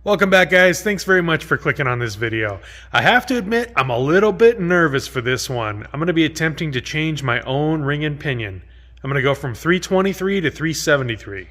Welcome back, guys. Thanks very much for clicking on this video. I have to admit, I'm a little bit nervous for this one. I'm going to be attempting to change my own ring and pinion. I'm going to go from 323 to 373.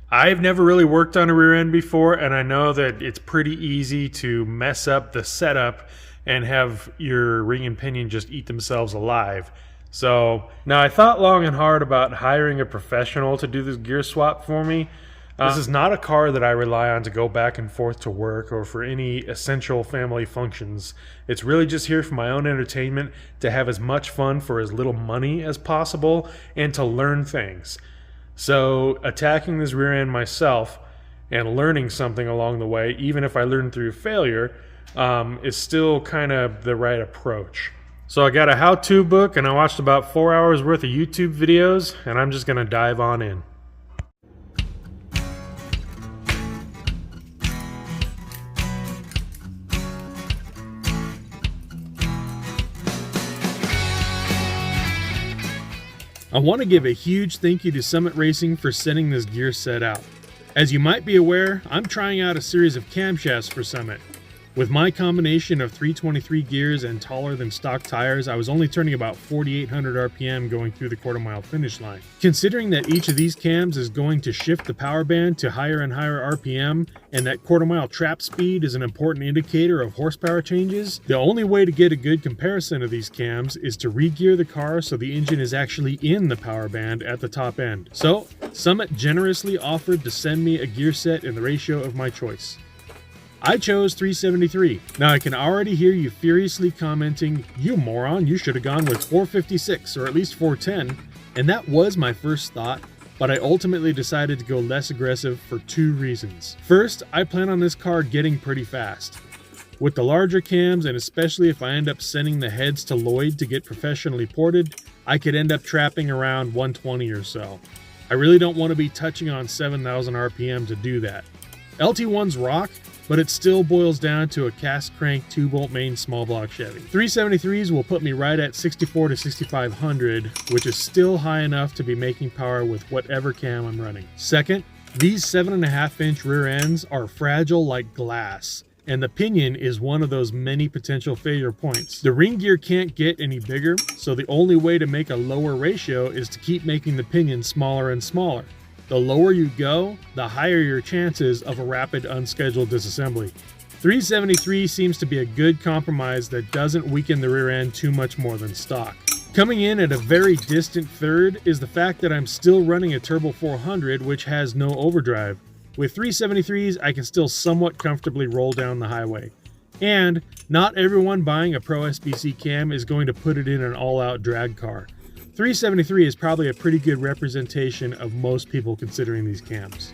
I've never really worked on a rear end before, and I know that it's pretty easy to mess up the setup and have your ring and pinion just eat themselves alive. So now I thought long and hard about hiring a professional to do this gear swap for me. This is not a car that I rely on to go back and forth to work or for any essential family functions. It's really just here for my own entertainment, to have as much fun for as little money as possible, and to learn things. So attacking this rear end myself and learning something along the way, even if I learn through failure, is still kind of the right approach. So I got a how-to book and I watched about 4 hours worth of YouTube videos, and I'm just going to dive on in. I want to give a huge thank you to Summit Racing for sending this gear set out. As you might be aware, I'm trying out a series of camshafts for Summit. With my combination of 323 gears and taller than stock tires, I was only turning about 4,800 RPM going through the quarter-mile finish line. Considering that each of these cams is going to shift the power band to higher and higher RPM, and that quarter-mile trap speed is an important indicator of horsepower changes, the only way to get a good comparison of these cams is to re-gear the car so the engine is actually in the power band at the top end. So, Summit generously offered to send me a gear set in the ratio of my choice. I chose 373. Now I can already hear you furiously commenting, "You moron, you should have gone with 456 or at least 410. And that was my first thought, but I ultimately decided to go less aggressive for two reasons. First, I plan on this car getting pretty fast. With the larger cams, and especially if I end up sending the heads to Lloyd to get professionally ported, I could end up trapping around 120 or so. I really don't want to be touching on 7,000 RPM to do that. LT1s rock, but it still boils down to a cast crank 2-bolt main small block Chevy. 373s will put me right at 64 to 6500, which is still high enough to be making power with whatever cam I'm running. Second, these 7.5-inch rear ends are fragile like glass, and the pinion is one of those many potential failure points. The ring gear can't get any bigger, so the only way to make a lower ratio is to keep making the pinion smaller and smaller. The lower you go, the higher your chances of a rapid unscheduled disassembly. 373 seems to be a good compromise that doesn't weaken the rear end too much more than stock. Coming in at a very distant third is the fact that I'm still running a Turbo 400, which has no overdrive. With 373s, I can still somewhat comfortably roll down the highway. And not everyone buying a Pro SBC cam is going to put it in an all-out drag car. 373 is probably a pretty good representation of most people considering these cams.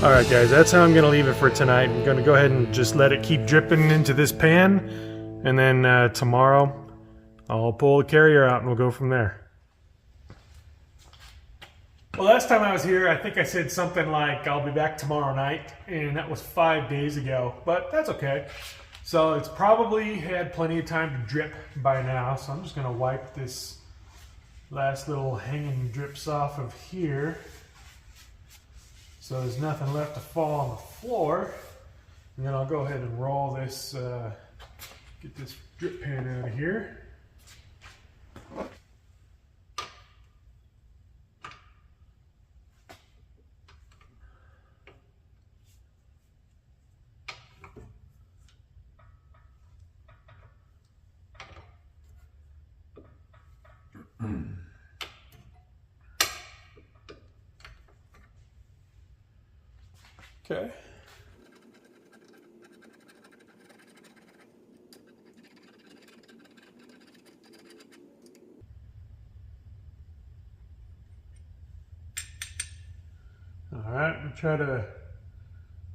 Alright guys, that's how I'm going to leave it for tonight. I'm going to go ahead and just let it keep dripping into this pan, and then tomorrow I'll pull the carrier out and we'll go from there. Well, last time I was here, I think I said something like, I'll be back tomorrow night, and that was 5 days ago, but that's okay. So it's probably had plenty of time to drip by now, so I'm just going to wipe this last little hanging drips off of here, so there's nothing left to fall on the floor. And then I'll go ahead and roll this, get this drip pan out of here. Okay. All right, I'm try to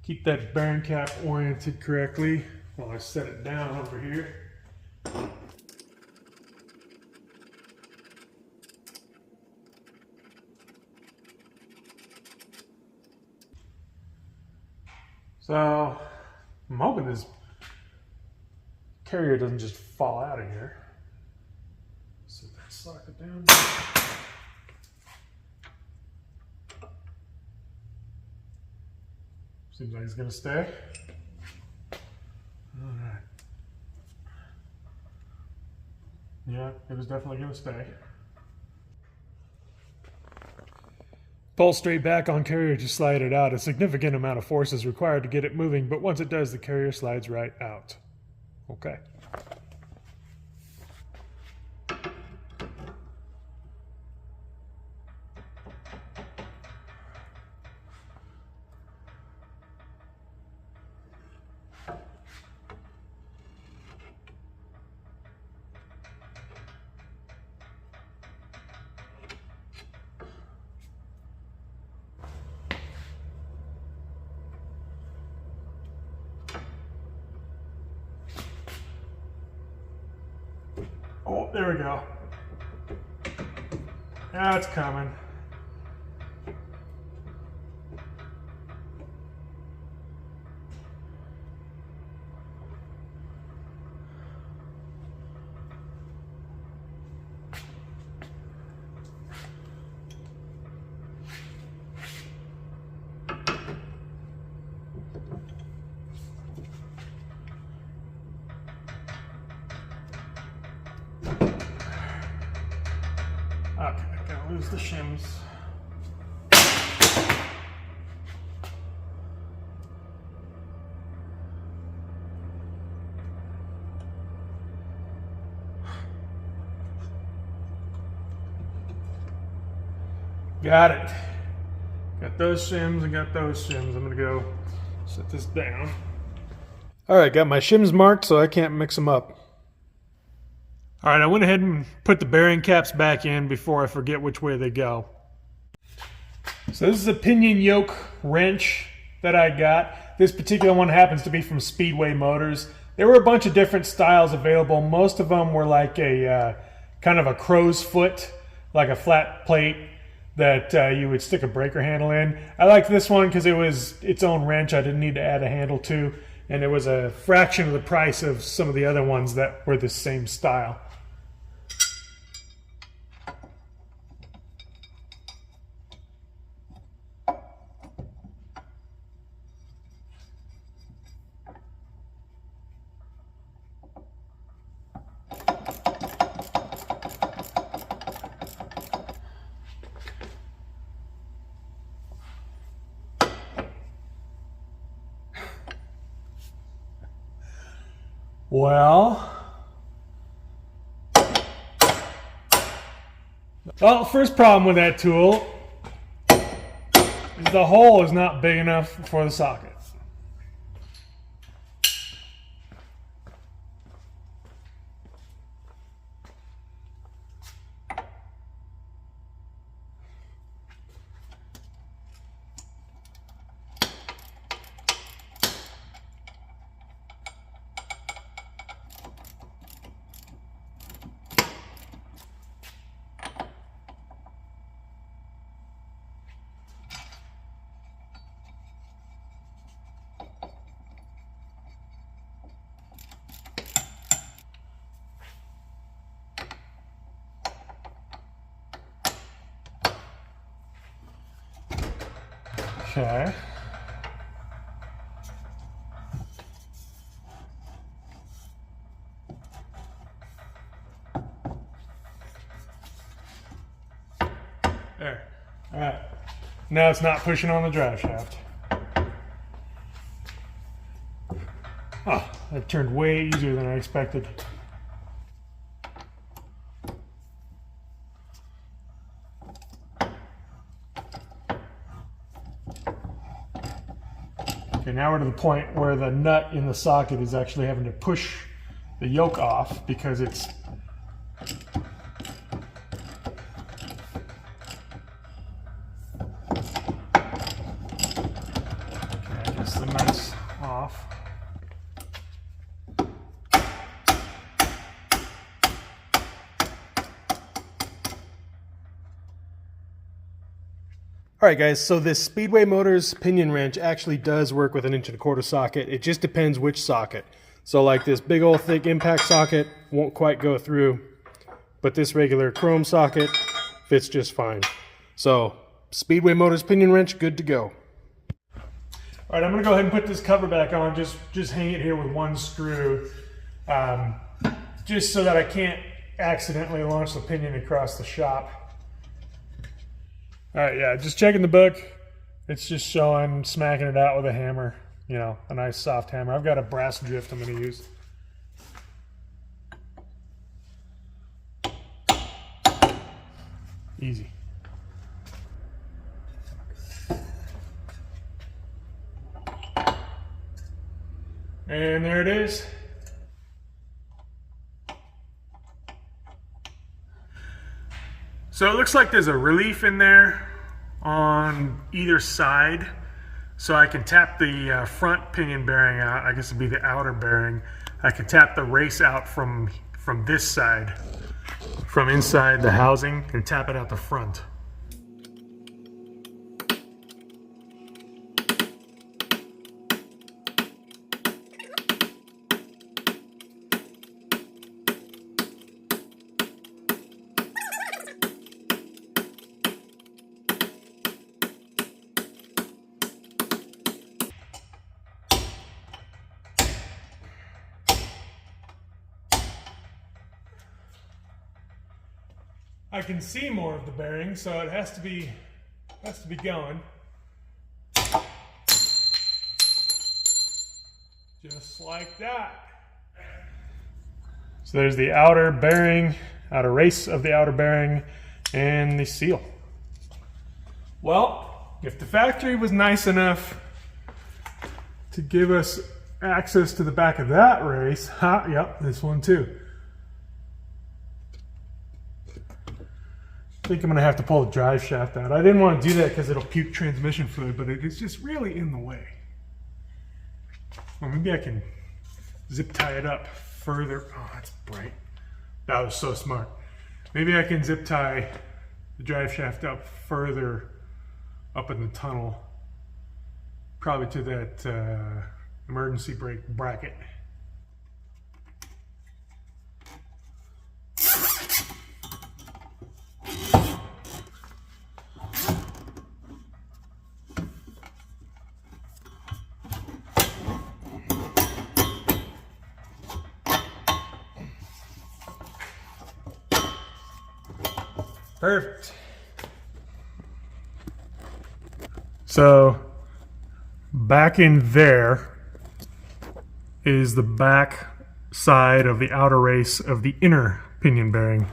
keep that bearing cap oriented correctly while I set it down over here. So I'm hoping this carrier doesn't just fall out of here. Set that socket down. Seems like it's gonna stay. All right. Yeah, it was definitely gonna stay. Pull straight back on carrier to slide it out. A significant amount of force is required to get it moving, but once it does, the carrier slides right out. Okay. Oh, there we go. Now it's coming. Okay, gotta lose the shims. Got it. Got those shims and got those shims. I'm gonna go set this down. All right, got my shims marked so I can't mix them up. All right, I went ahead and put the bearing caps back in before I forget which way they go. So this is a pinion yoke wrench that I got. This particular one happens to be from Speedway Motors. There were a bunch of different styles available. Most of them were like a kind of a crow's foot, like a flat plate that you would stick a breaker handle in. I liked this one because it was its own wrench. I didn't need to add a handle to, and it was a fraction of the price of some of the other ones that were the same style. Well, first problem with that tool is the hole is not big enough for the socket. Okay. There. All right. Now it's not pushing on the drive shaft. Oh, that turned way easier than I expected. Okay, now we're to the point where the nut in the socket is actually having to push the yoke off because it's the nut's off. Alright guys, so this Speedway Motors pinion wrench actually does work with an 1.25" socket. It just depends which socket. So like this big old thick impact socket won't quite go through, but this regular chrome socket fits just fine. So Speedway Motors pinion wrench, good to go. Alright, I'm going to go ahead and put this cover back on, just hang it here with one screw, just so that I can't accidentally launch the pinion across the shop. Alright, yeah, just checking the book. It's just showing smacking it out with a hammer, you know, a nice soft hammer. I've got a brass drift I'm going to use. Easy. And there it is. So it looks like there's a relief in there on either side. So I can tap the front pinion bearing out. I guess it'd be the outer bearing. I can tap the race out from this side, from inside the housing, and tap it out the front. I can see more of the bearing, so it has to be going. Just like that. So there's the outer bearing, outer race of the outer bearing, and the seal. Well, if the factory was nice enough to give us access to the back of that race, yep, this one too. I think I'm going to have to pull the drive shaft out. I didn't want to do that because it'll puke transmission fluid, but it is just really in the way. Well, maybe I can zip tie it up further. Oh, that's bright. That was so smart. Maybe I can zip tie the drive shaft up further up in the tunnel, probably to that emergency brake bracket. Perfect. So back in there is the back side of the outer race of the inner pinion bearing.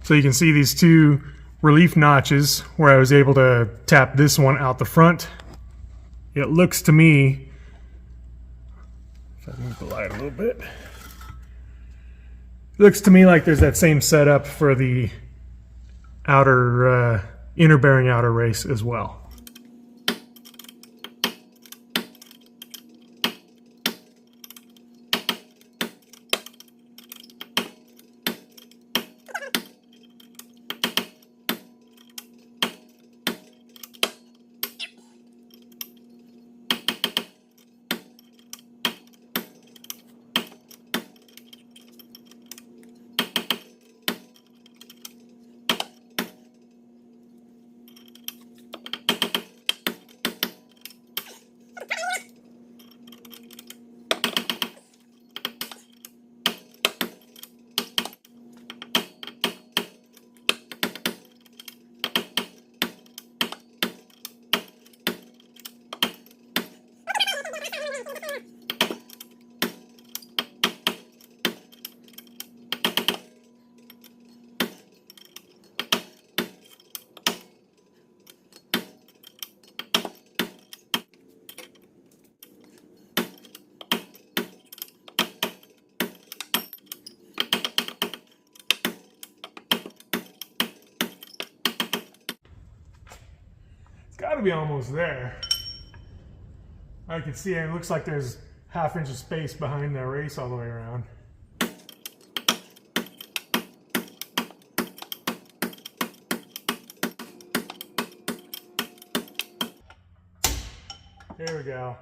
So you can see these two relief notches where I was able to tap this one out the front. It looks to me, if I move the light a little bit, it looks to me like there's that same setup for the outer, inner bearing outer race as well. Gotta be almost there. I can see it looks like there's ½ inch of space behind the race all the way around. There we go.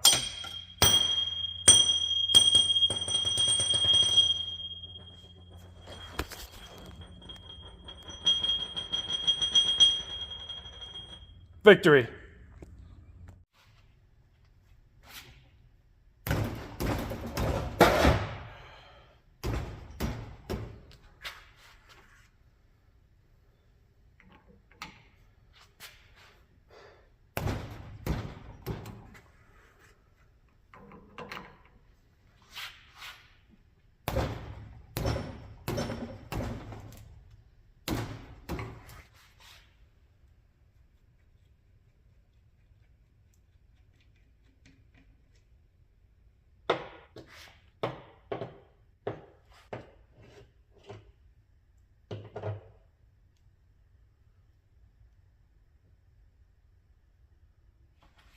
Victory.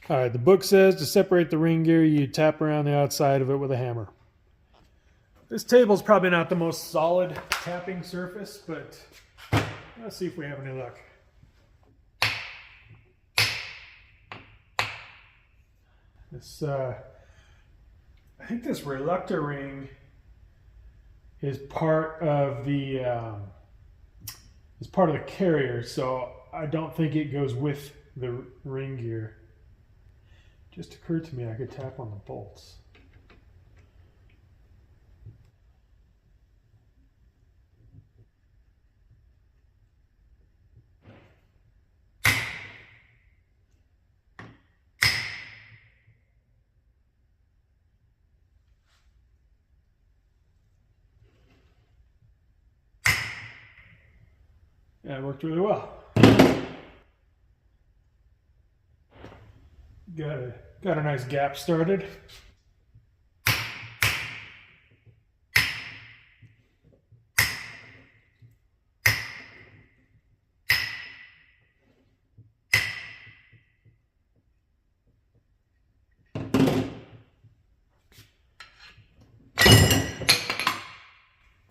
All right, the book says to separate the ring gear, you tap around the outside of it with a hammer. This table's probably not the most solid tapping surface, but let's see if we have any luck. This, I think this reluctor ring is part of the carrier, so I don't think it goes with the ring gear. Just occurred to me I could tap on the bolts. Yeah, it worked really well. Got a nice gap started.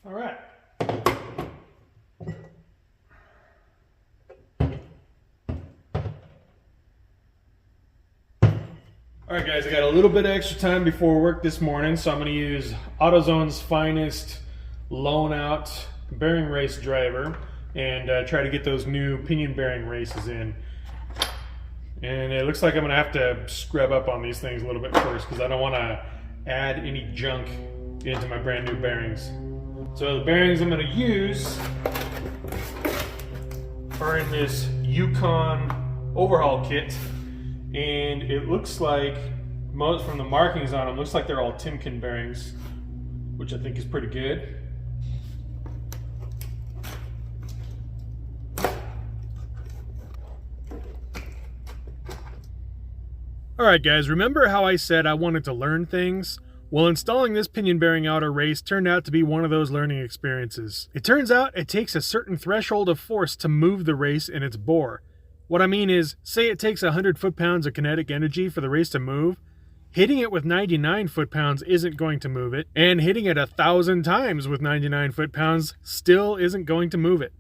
All right. Alright guys, I got a little bit of extra time before work this morning, so I'm going to use AutoZone's finest loan out bearing race driver and try to get those new pinion bearing races in. And it looks like I'm going to have to scrub up on these things a little bit first because I don't want to add any junk into my brand new bearings. So the bearings I'm going to use are in this Yukon overhaul kit. And it looks like, most from the markings on them, looks like they're all Timken bearings, which I think is pretty good. Alright guys, remember how I said I wanted to learn things? Well, installing this pinion bearing outer race turned out to be one of those learning experiences. It turns out it takes a certain threshold of force to move the race in its bore. What I mean is, say it takes 100 foot-pounds of kinetic energy for the race to move, hitting it with 99 foot-pounds isn't going to move it, and hitting it 1,000 times with 99 foot-pounds still isn't going to move it.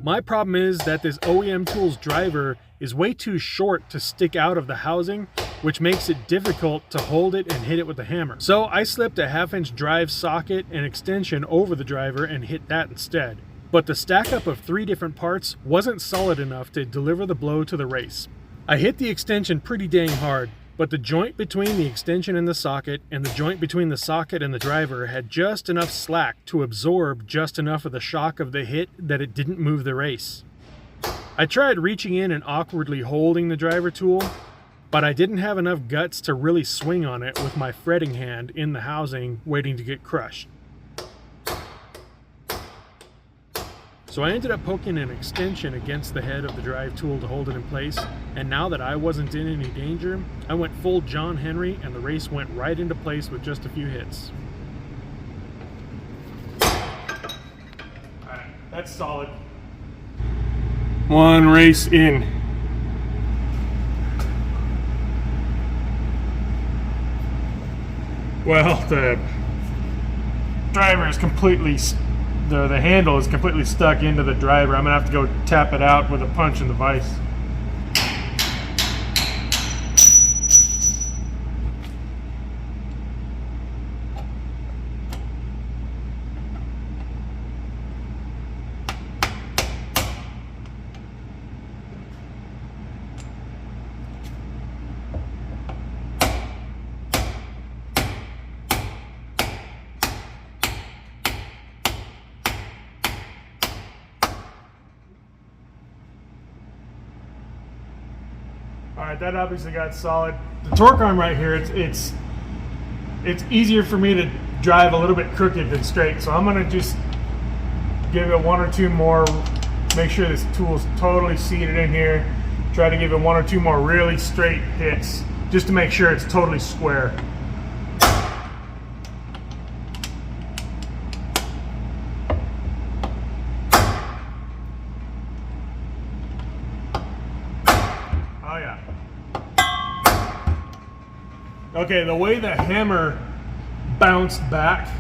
My problem is that this OEM Tools driver is way too short to stick out of the housing, which makes it difficult to hold it and hit it with the hammer. So I slipped a 1/2 inch drive socket and extension over the driver and hit that instead. But the stack up of 3 different parts wasn't solid enough to deliver the blow to the race. I hit the extension pretty dang hard, but the joint between the extension and the socket and the joint between the socket and the driver had just enough slack to absorb just enough of the shock of the hit that it didn't move the race. I tried reaching in and awkwardly holding the driver tool, but I didn't have enough guts to really swing on it with my fretting hand in the housing waiting to get crushed. So I ended up poking an extension against the head of the drive tool to hold it in place, and now that I wasn't in any danger, I went full John Henry and the race went right into place with just a few hits. Alright, that's solid. One race in. Well, the driver is completely, the handle is completely stuck into the driver. I'm gonna have to go tap it out with a punch in the vise. Alright, that obviously got solid. The torque arm right here, it's easier for me to drive a little bit crooked than straight, so I'm going to just give it one or two more, make sure this tool's totally seated in here, try to give it one or two more really straight hits, just to make sure it's totally square. Okay, the way the hammer bounced back,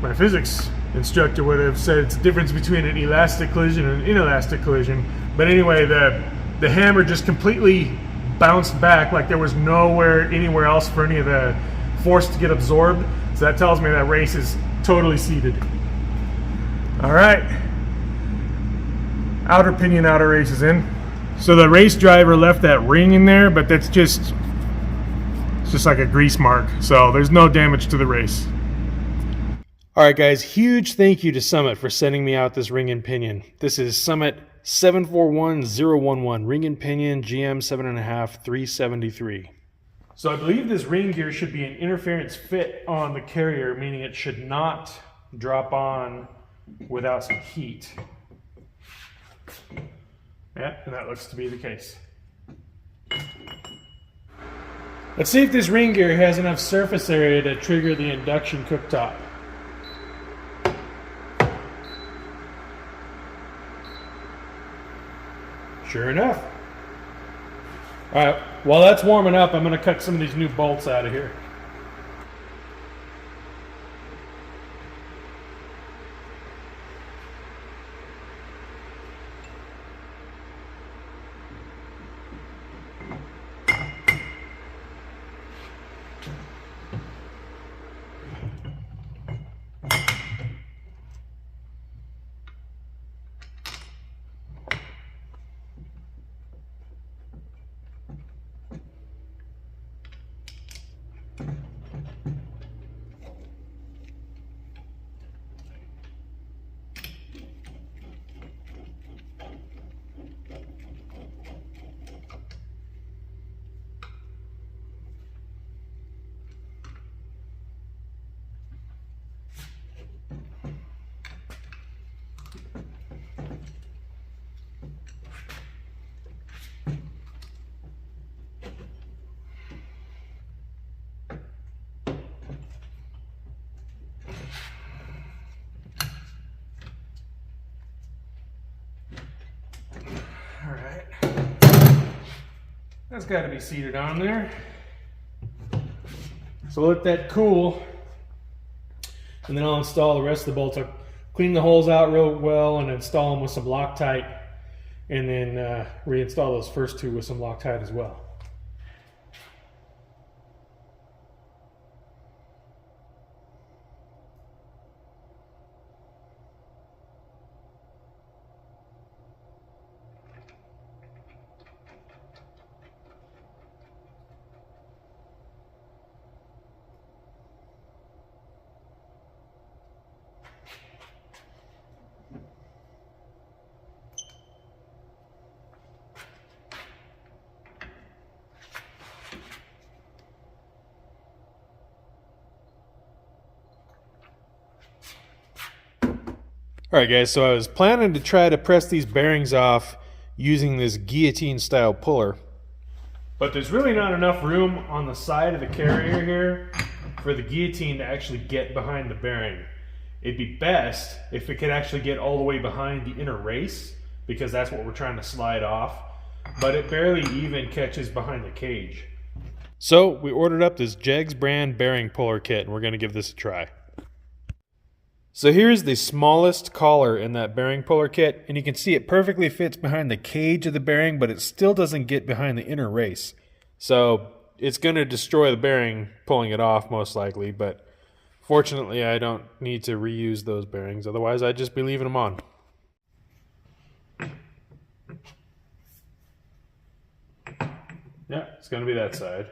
my physics instructor would have said it's the difference between an elastic collision and an inelastic collision. But anyway, the hammer just completely bounced back like there was nowhere anywhere else for any of the force to get absorbed. So that tells me that race is totally seated. All right, outer pinion outer race is in. So the race driver left that ring in there, but that's just like a grease mark, so there's no damage to the race. Alright guys, huge thank you to Summit for sending me out this ring and pinion. This is Summit 741011 ring and pinion GM 7.5 373. So I believe this ring gear should be an interference fit on the carrier, meaning it should not drop on without some heat. Yeah, and that looks to be the case. Let's see if this ring gear has enough surface area to trigger the induction cooktop. Sure enough. Alright, while that's warming up, I'm going to cut some of these new bolts out of here. That's got to be seated on there. So let that cool, and then I'll install the rest of the bolts. I'll clean the holes out real well and install them with some Loctite, and then reinstall those first two with some Loctite as well. Alright guys, so I was planning to try to press these bearings off using this guillotine style puller, but there's really not enough room on the side of the carrier here for the guillotine to actually get behind the bearing. It'd be best if it could actually get all the way behind the inner race, because that's what we're trying to slide off, but it barely even catches behind the cage. So we ordered up this Jegs brand bearing puller kit, and we're going to give this a try. So here's the smallest collar in that bearing puller kit, and you can see it perfectly fits behind the cage of the bearing, but it still doesn't get behind the inner race. So it's going to destroy the bearing pulling it off most likely, but fortunately I don't need to reuse those bearings, otherwise I'd just be leaving them on. Yeah, it's going to be that side.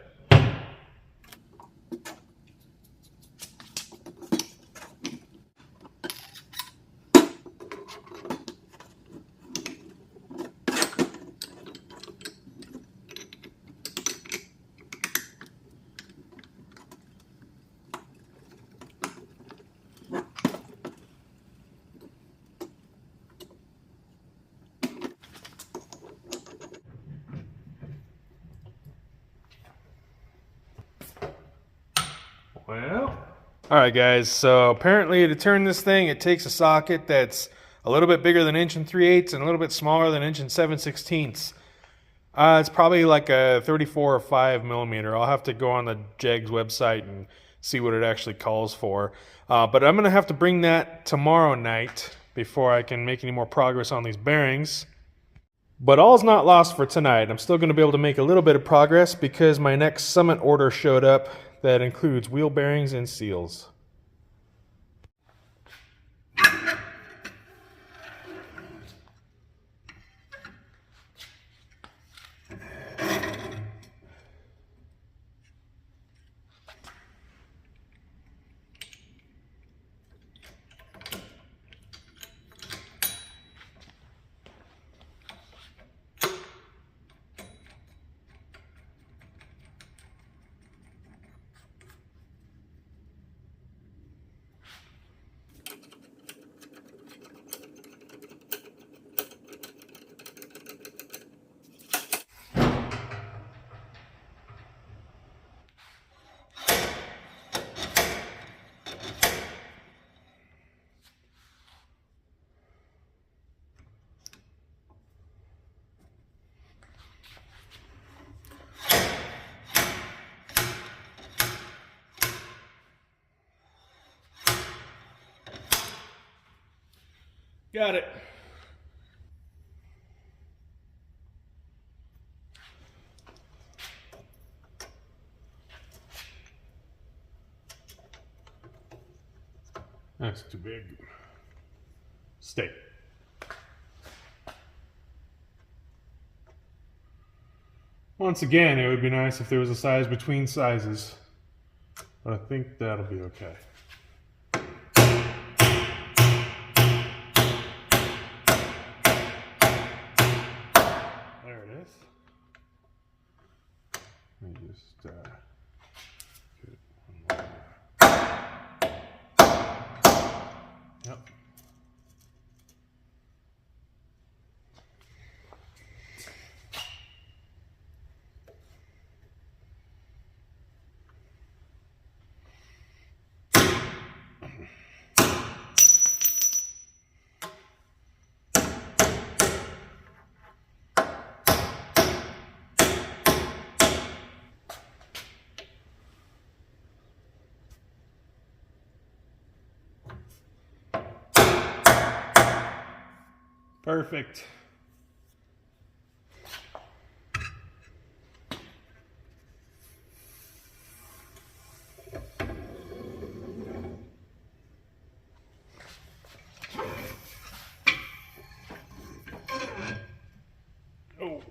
Well, alright guys, so apparently to turn this thing it takes a socket that's a little bit bigger than 1 3/8 and a little bit smaller than 1 7/16. It's probably like a 34 or 5 millimeter. I'll have to go on the Jegs website and see what it actually calls for. But I'm going to have to bring that tomorrow night before I can make any more progress on these bearings. But all's not lost for tonight. I'm still going to be able to make a little bit of progress because my next Summit order showed up that includes wheel bearings and seals. Got it. That's too big. Stay. Once again, it would be nice if there was a size between sizes, but I think that'll be okay. There it is. Let me just get one more. Yep. Perfect. Oh.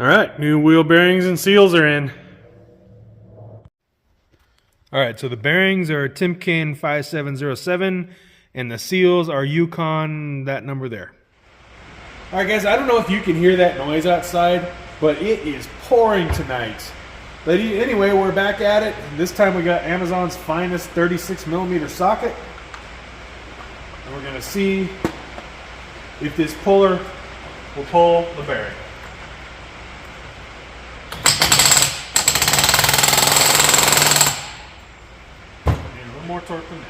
All right, new wheel bearings and seals are in. All right, so the bearings are Timken 5707 and the seals are Yukon, that number there. All right, guys, I don't know if you can hear that noise outside, but it is pouring tonight. But anyway, we're back at it. This time we got Amazon's finest 36mm socket. And we're gonna see if this puller will pull the bearing. And a little more torque than that.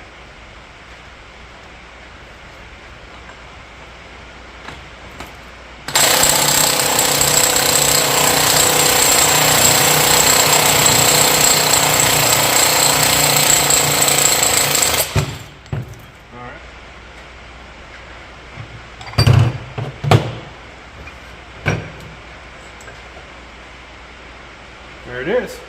There it is.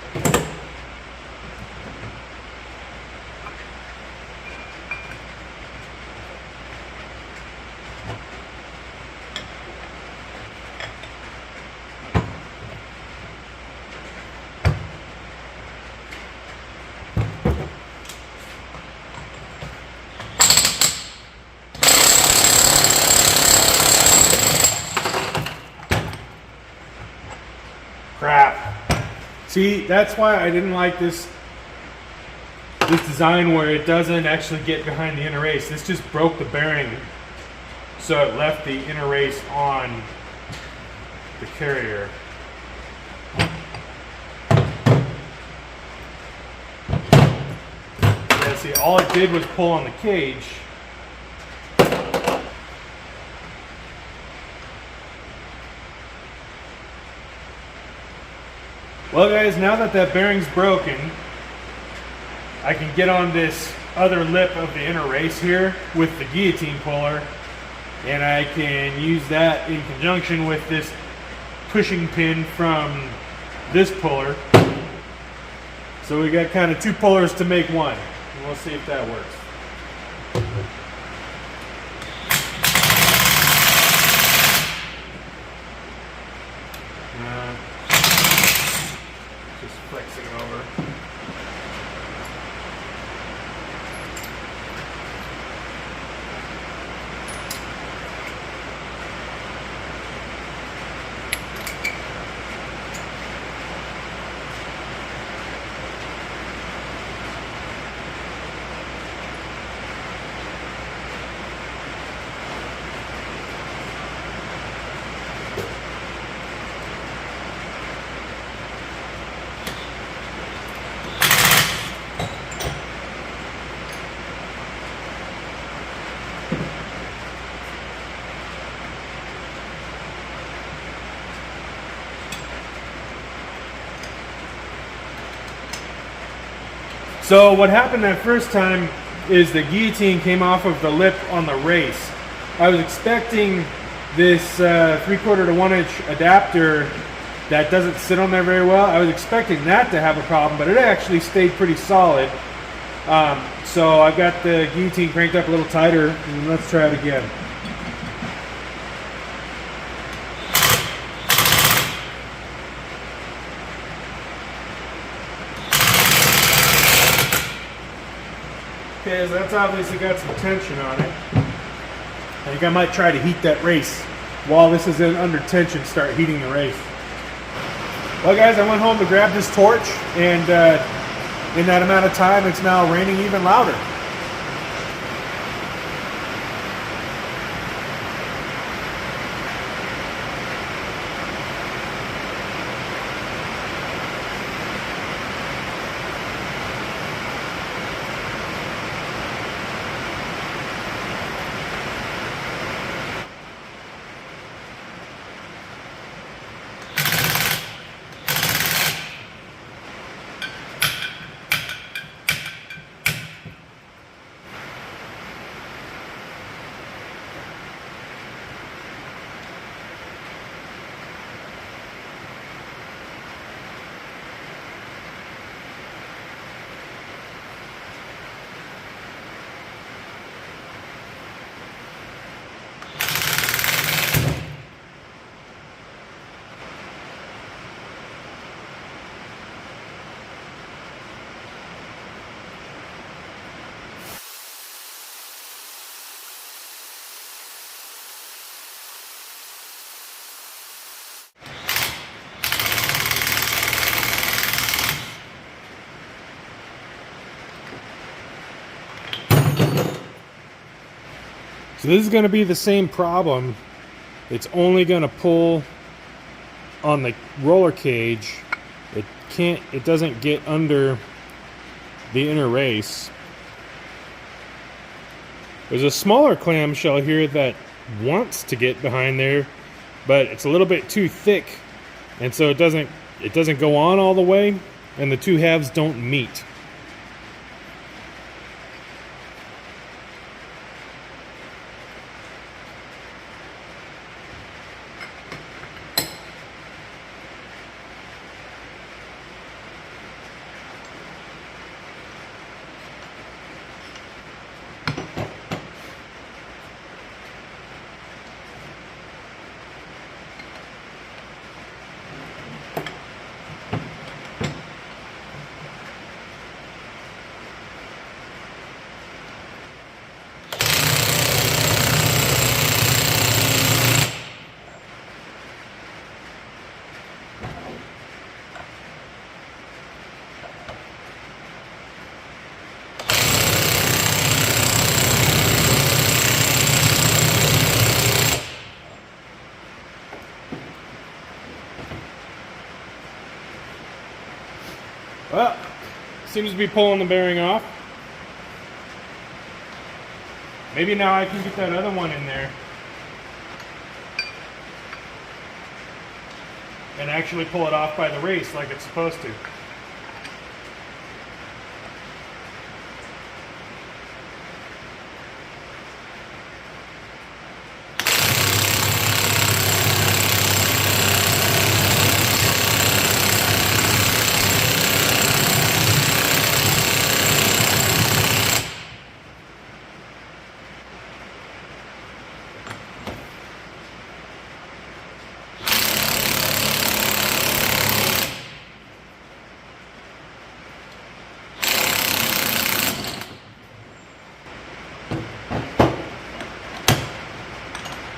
Crap. See, that's why I didn't like this design where it doesn't actually get behind the inner race. This just broke the bearing, so it left the inner race on the carrier. Yeah, see, all it did was pull on the cage. Well guys, now that that bearing's broken, I can get on this other lip of the inner race here with the guillotine puller, and I can use that in conjunction with this pushing pin from this puller. So we got kind of two pullers to make one. And we'll see if that works. Just flexing over. So what happened that first time is the guillotine came off of the lip on the race. I was expecting this 3/4 to 1 inch adapter that doesn't sit on there very well. I was expecting that to have a problem, but it actually stayed pretty solid. So I've got the guillotine cranked up a little tighter, and let's try it again. Okay, so that's obviously got some tension on it. I think I might try to heat that race. While this is under tension, start heating the race. Well guys, I went home to grab this torch, and in that amount of time, it's now raining even louder. So this is going to be the same problem. It's only going to pull on the roller cage. It doesn't get under the inner race. There's a smaller clamshell here that wants to get behind there, but it's a little bit too thick, and so it doesn't go on all the way, and the two halves don't meet. Well, seems to be pulling the bearing off. Maybe now I can get that other one in there and actually pull it off by the race like it's supposed to.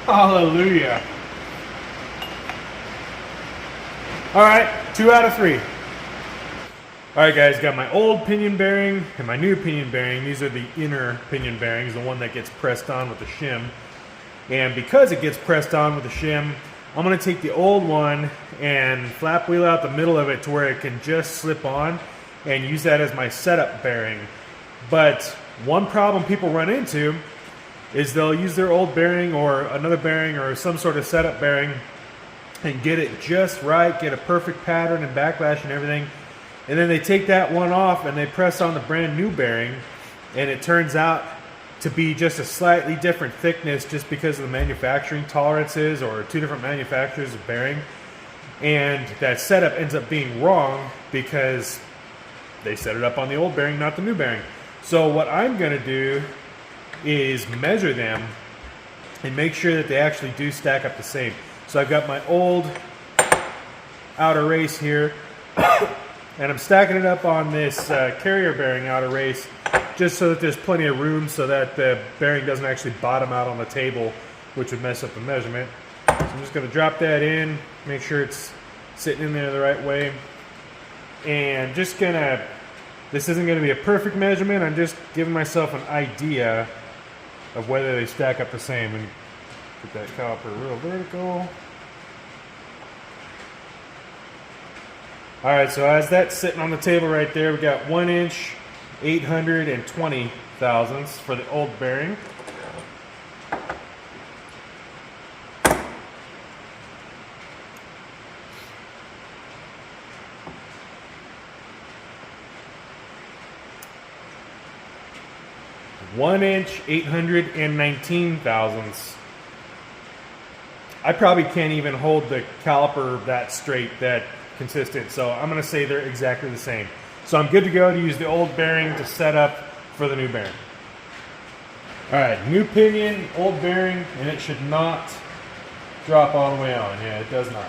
Hallelujah. All right, 2 out of 3. All right, guys, got my old pinion bearing and my new pinion bearing. These are the inner pinion bearings, the one that gets pressed on with the shim. And because it gets pressed on with the shim, I'm gonna take the old one and flap wheel out the middle of it to where it can just slip on and use that as my setup bearing. But one problem people run into is they'll use their old bearing or another bearing or some sort of setup bearing and get it just right, get a perfect pattern and backlash and everything. And then they take that one off and they press on the brand new bearing, and it turns out to be just a slightly different thickness just because of the manufacturing tolerances or 2 different manufacturers of bearing. And that setup ends up being wrong because they set it up on the old bearing, not the new bearing. So what I'm gonna do is measure them and make sure that they actually do stack up the same. So I've got my old outer race here and I'm stacking it up on this carrier bearing outer race just so that there's plenty of room so that the bearing doesn't actually bottom out on the table, which would mess up the measurement. So I'm just going to drop that in, make sure it's sitting in there the right way, and just gonna, this isn't going to be a perfect measurement, I'm just giving myself an idea of whether they stack up the same. And put that caliper real vertical. All right, so as that's sitting on the table right there, we got 1 inch, 820 thousandths for the old bearing. One inch, 819 thousandths. I probably can't even hold the caliper that straight, that consistent, so I'm going to say they're exactly the same. So I'm good to go to use the old bearing to set up for the new bearing. All right, new pinion, old bearing, and it should not drop all the way on. Yeah, it does not.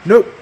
Nope.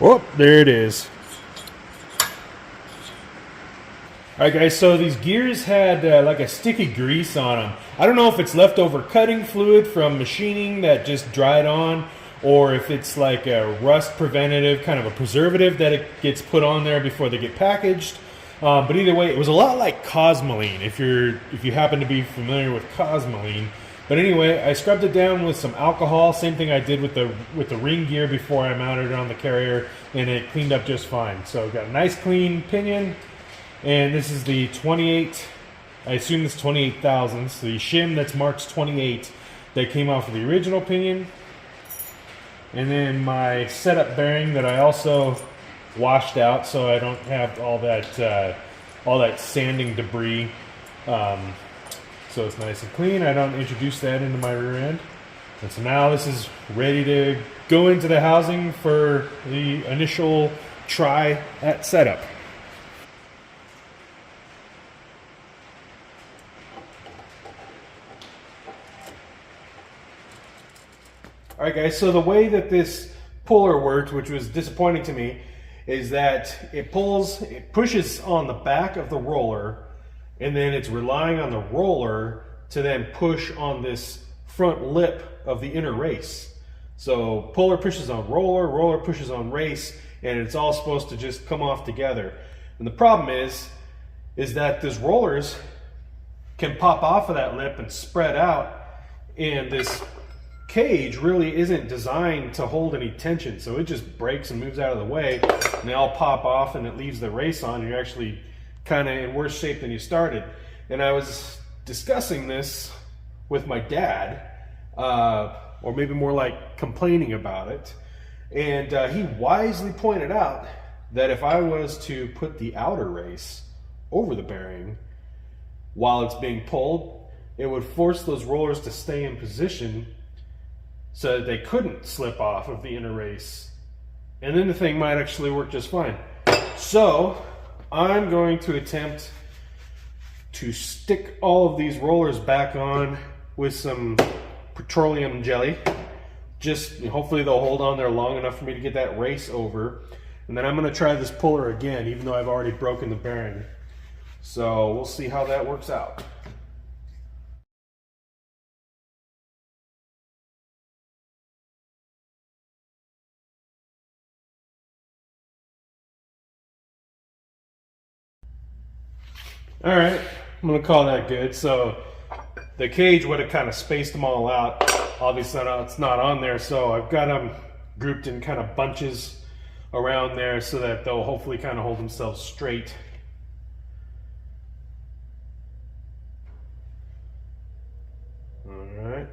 Oh, there it is. Alright guys, so these gears had like a sticky grease on them. I don't know if it's leftover cutting fluid from machining that just dried on, or if it's like a rust preventative, kind of a preservative that it gets put on there before they get packaged. But either way, it was a lot like Cosmoline, if you happen to be familiar with Cosmoline. But anyway, I scrubbed it down with some alcohol, same thing I did with the ring gear before I mounted it on the carrier, and it cleaned up just fine. So got a nice clean pinion, and this is the 28, I assume this 28 thousandths, the shim that's marked 28 that came off of the original pinion. And then my setup bearing that I also washed out so I don't have all that sanding debris. So it's nice and clean. I don't introduce that into my rear end. And so now this is ready to go into the housing for the initial try at setup. Alright guys, so the way that this puller worked, which was disappointing to me, is that it pushes on the back of the roller, and then it's relying on the roller to then push on this front lip of the inner race. So puller pushes on roller, roller pushes on race, and it's all supposed to just come off together. And the problem is that these rollers can pop off of that lip and spread out, and this cage really isn't designed to hold any tension, so it just breaks and moves out of the way, and they all pop off and it leaves the race on. You're actually kind of in worse shape than you started. And I was discussing this with my dad, or maybe more like complaining about it, and he wisely pointed out that if I was to put the outer race over the bearing while it's being pulled, it would force those rollers to stay in position so that they couldn't slip off of the inner race, and then the thing might actually work just fine. So I'm going to attempt to stick all of these rollers back on with some petroleum jelly. Just hopefully they'll hold on there long enough for me to get that race over. And then I'm going to try this puller again, even though I've already broken the bearing. So we'll see how that works out. All right, I'm gonna call that good. So the cage would have kind of spaced them all out. Obviously it's not on there, so I've got them grouped in kind of bunches around there so that they'll hopefully kind of hold themselves straight. All right.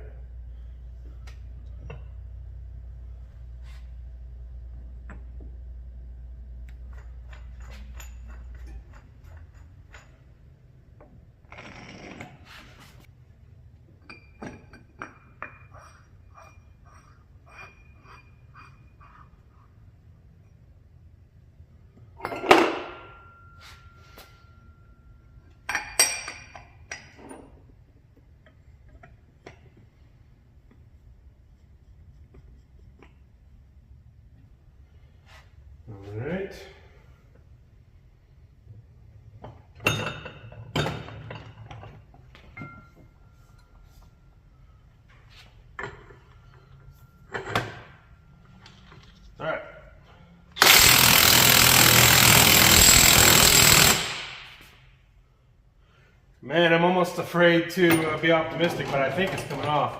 Man, I'm almost afraid to be optimistic, but I think it's coming off.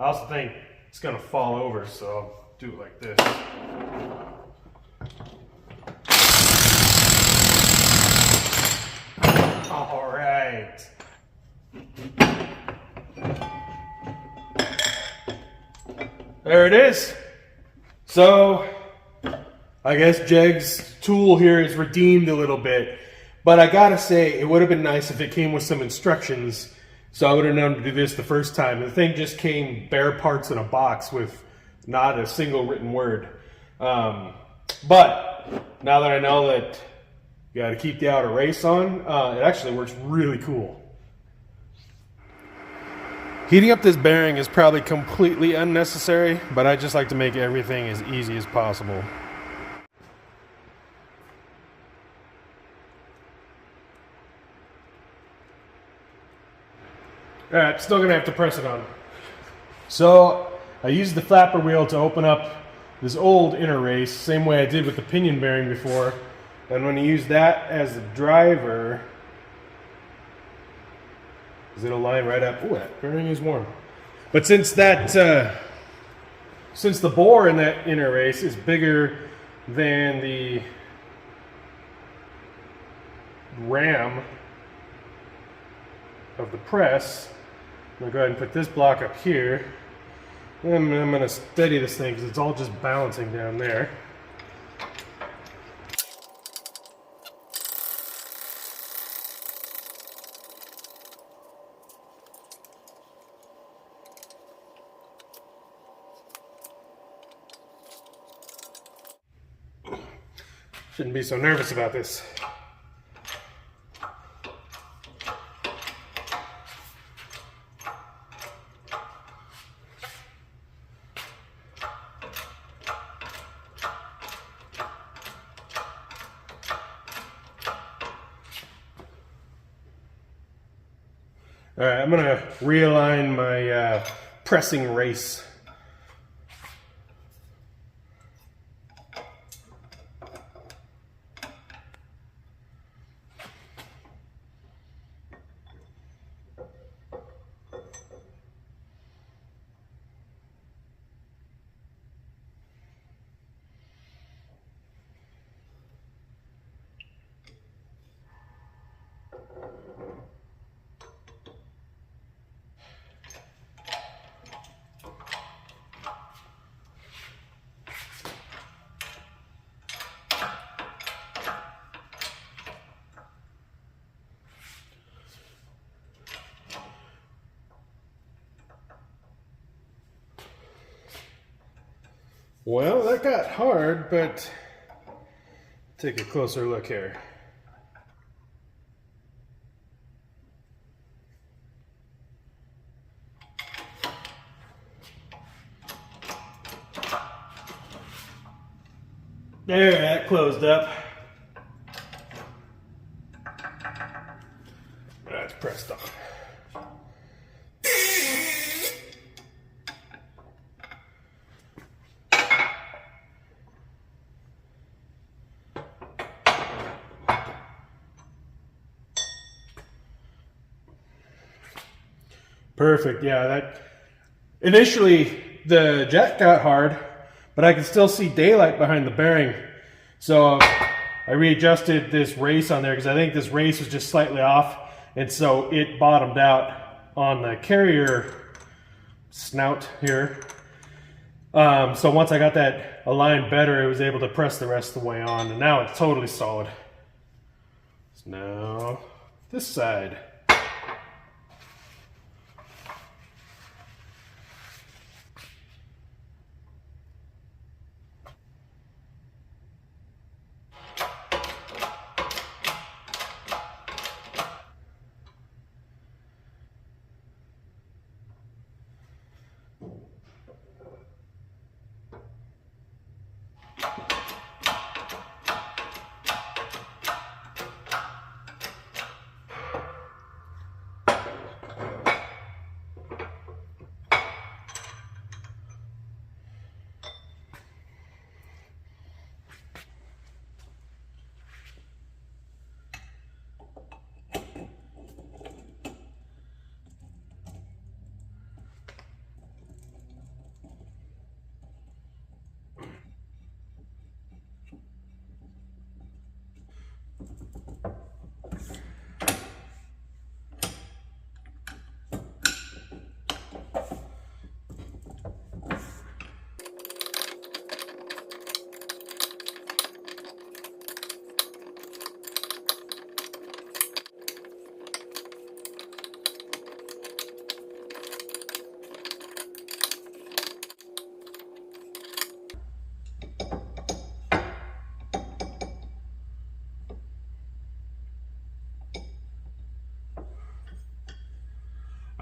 I also think it's gonna fall over, so I'll do it like this. All right. There it is. So, I guess Jeg's tool here is redeemed a little bit. But I gotta say, it would have been nice if it came with some instructions, so I would have known to do this the first time. The thing just came bare parts in a box with not a single written word. But now that I know that you gotta keep the outer race on, it actually works really cool. Heating up this bearing is probably completely unnecessary, but I just like to make everything as easy as possible. Alright, still gonna have to press it on. So, I used the flapper wheel to open up this old inner race, same way I did with the pinion bearing before. And when you use that as the driver, it'll line right up. Ooh, that bearing is warm. But since that, since the bore in that inner race is bigger than the ram of the press, I'm gonna go ahead and put this block up here. And I'm gonna steady this thing because it's all just balancing down there. Shouldn't be so nervous about this. All right, I'm gonna realign my pressing race. Well, that got hard, but take a closer look here. There, that closed up. That's pressed on. Perfect, yeah, that initially the jet got hard, but I could still see daylight behind the bearing. So I readjusted this race on there because I think this race was just slightly off, and so it bottomed out on the carrier snout here. So once I got that aligned better, it was able to press the rest of the way on, and now it's totally solid. So now this side.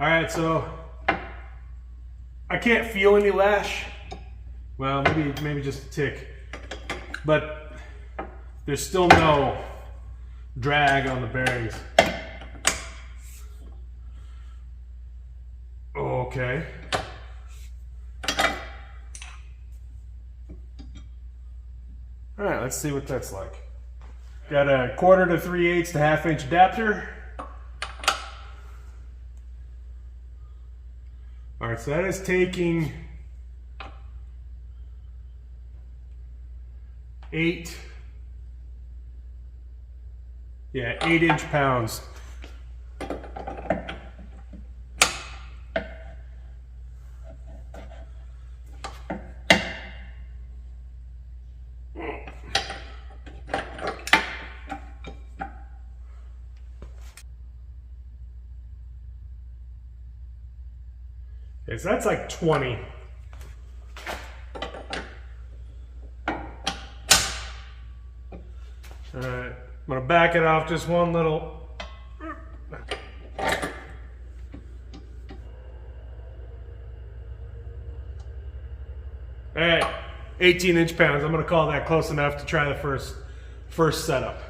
All right, so I can't feel any lash. Well, maybe just a tick, but there's still no drag on the bearings. Okay. All right, let's see what that's like. Got a 1/4 to 3/8 to 1/2 inch adapter. All right, so that is taking 8 inch pounds. Okay, so that's like 20. All right, I'm gonna back it off just one little. All right, 18 inch pounds. I'm gonna call that close enough to try the first setup.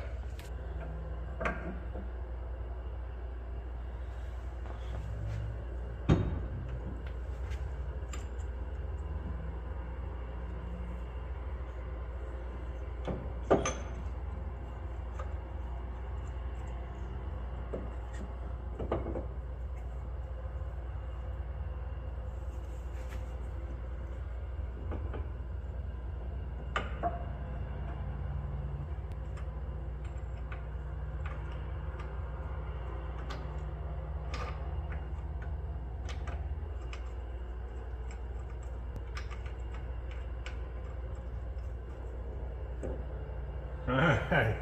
Alright,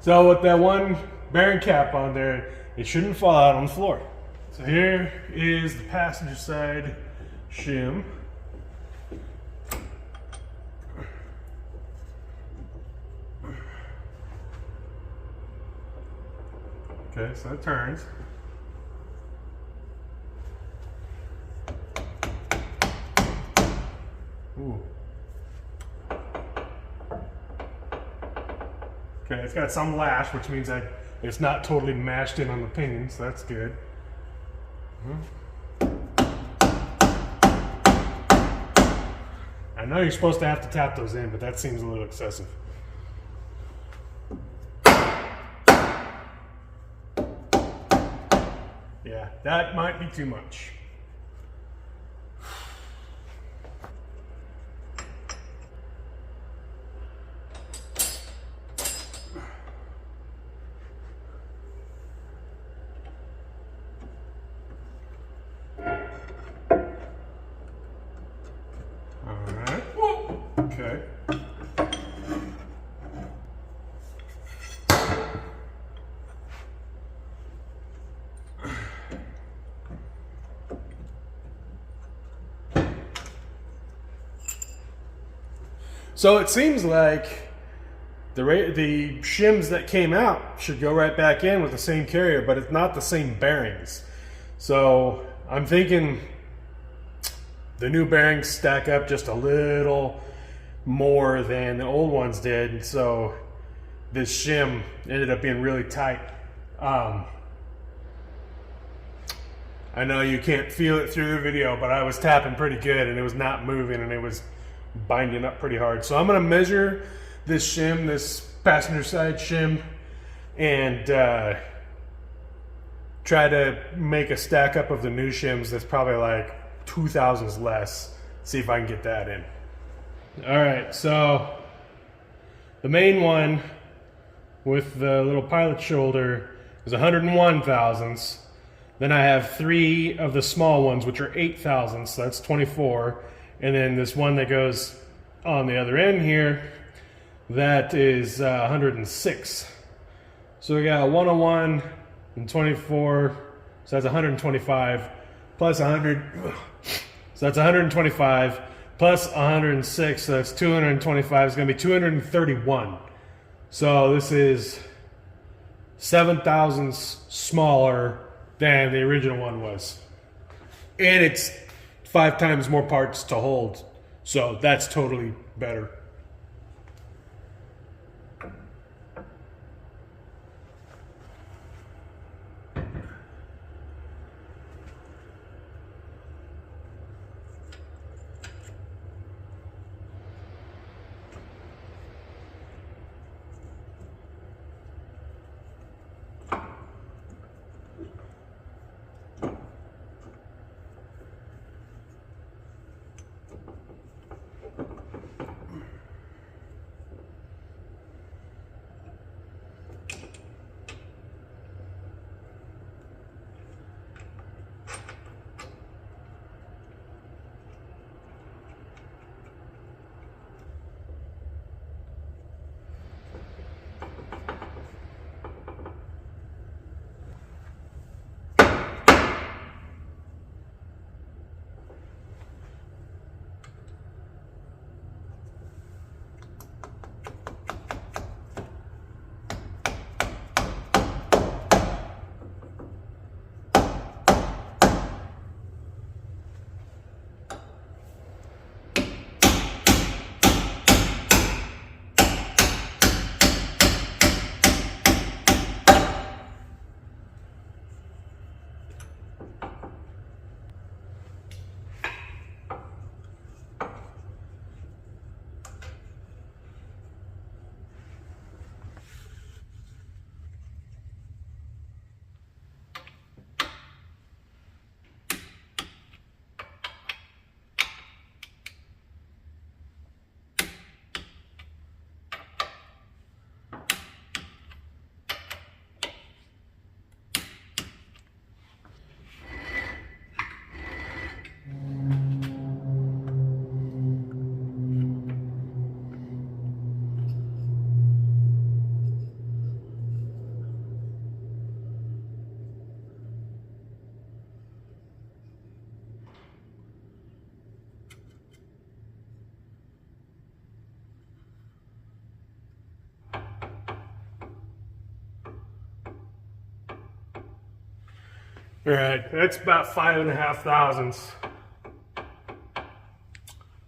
so with that one bearing cap on there, it shouldn't fall out on the floor. So here is the passenger side shim. Okay, so it turns. Ooh. Okay, it's got some lash, which means that it's not totally mashed in on the pinion, so that's good. I know you're supposed to have to tap those in, but that seems a little excessive. Yeah, that might be too much. Okay. So it seems like the shims that came out should go right back in with the same carrier, but it's not the same bearings. So I'm thinking the new bearings stack up just a little more than the old ones did, so this shim ended up being really tight. I know you can't feel it through the video, but I was tapping pretty good and it was not moving and it was binding up pretty hard. So I'm going to measure this shim, this passenger side shim, and try to make a stack up of the new shims that's probably like 2,000s less. See if I can get that in. All right, so the main one with the little pilot shoulder is 101 thousandths. Then I have 3 of the small ones, which are 8 thousandths, so that's 24. And then this one that goes on the other end here, that is 106. So we got 101 and 24, so that's 125 plus 100, so that's 125 plus 106, so that's 225. It's going to be 231. So this is 7 thousandths smaller than the original one was. And it's 5 times more parts to hold. So that's totally better. All right, that's about 5.5 thousandths.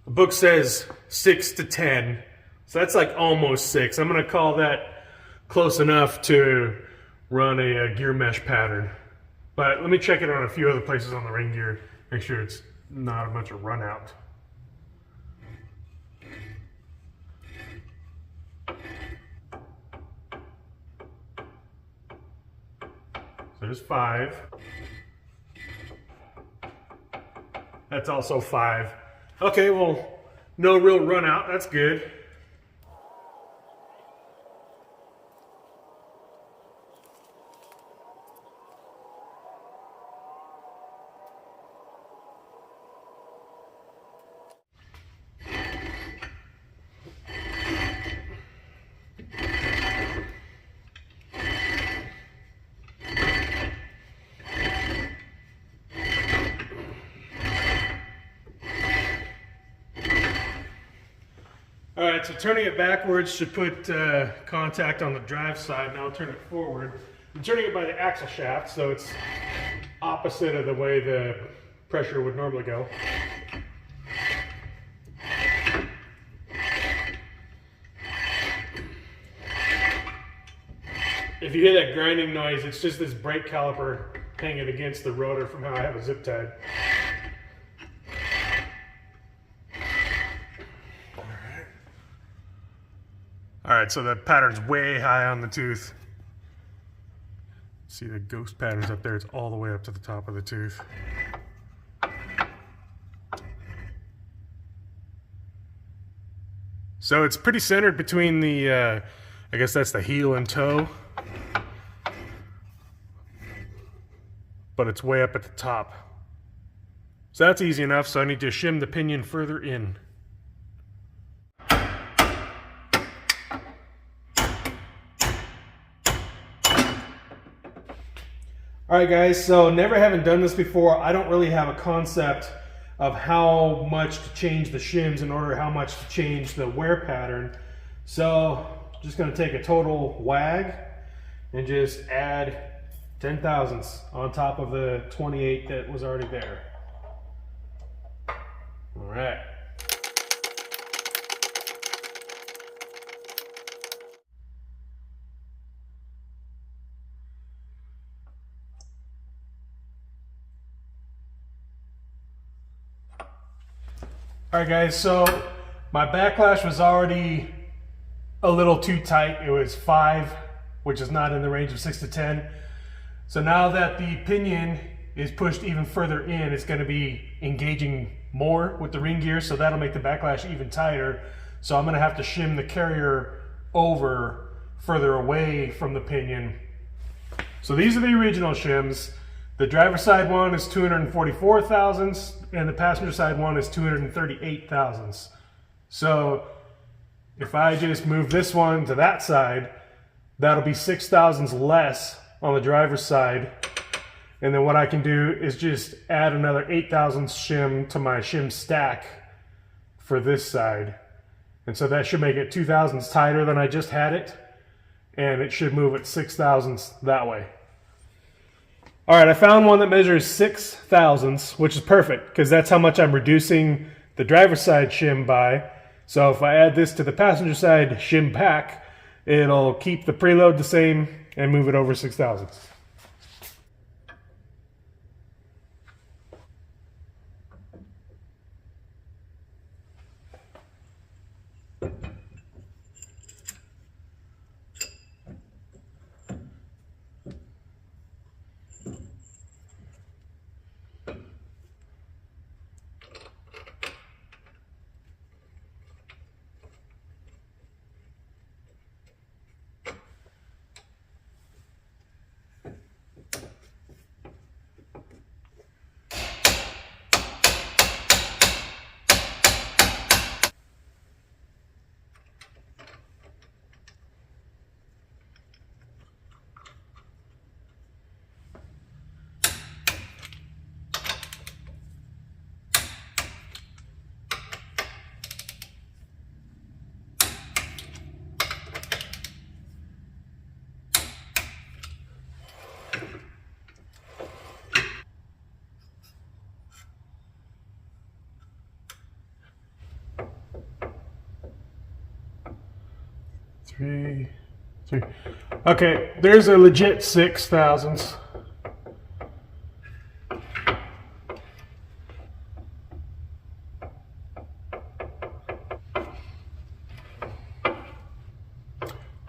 The book says 6 to 10, so that's like almost 6. I'm gonna call that close enough to run a gear mesh pattern. But let me check it on a few other places on the ring gear, make sure it's not a bunch of run out. So there's 5. That's also 5. Okay, well, no real run out. That's good. All right, so turning it backwards should put contact on the drive side. Now I'll turn it forward. I'm turning it by the axle shaft, so it's opposite of the way the pressure would normally go. If you hear that grinding noise, it's just this brake caliper hanging against the rotor from how I have a zip tied. All right, so the pattern's way high on the tooth. See the ghost patterns up there? It's all the way up to the top of the tooth. So it's pretty centered between the, I guess that's the heel and toe. But it's way up at the top. So that's easy enough, so I need to shim the pinion further in. Alright guys, so never having done this before, I don't really have a concept of how much to change the shims in order how much to change the wear pattern. So just going to take a total wag and just add 10 thousandths on top of the 28 that was already there. All right. All right, guys, so my backlash was already a little too tight. It was 5, which is not in the range of 6 to 10. So now that the pinion is pushed even further in, it's going to be engaging more with the ring gear, so that'll make the backlash even tighter. So I'm going to have to shim the carrier over further away from the pinion. So these are the original shims. The driver's side one is 244 thousandths, and the passenger side one is 238 thousandths. So if I just move this one to that side, that'll be 6 thousandths less on the driver's side. And then what I can do is just add another 8 thousandths shim to my shim stack for this side. And so that should make it 2 thousandths tighter than I just had it. And it should move it 6 thousandths that way. All right, I found one that measures 6 thousandths, which is perfect because that's how much I'm reducing the driver's side shim by. So if I add this to the passenger side shim pack, it'll keep the preload the same and move it over 6 thousandths. Three. Okay, there's a legit 6 thousandths.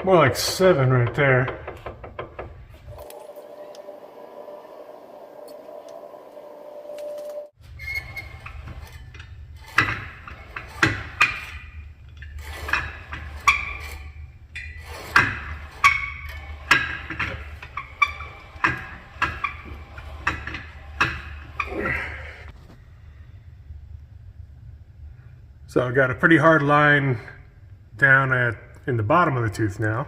More like 7 right there. So I've got a pretty hard line down in the bottom of the tooth now.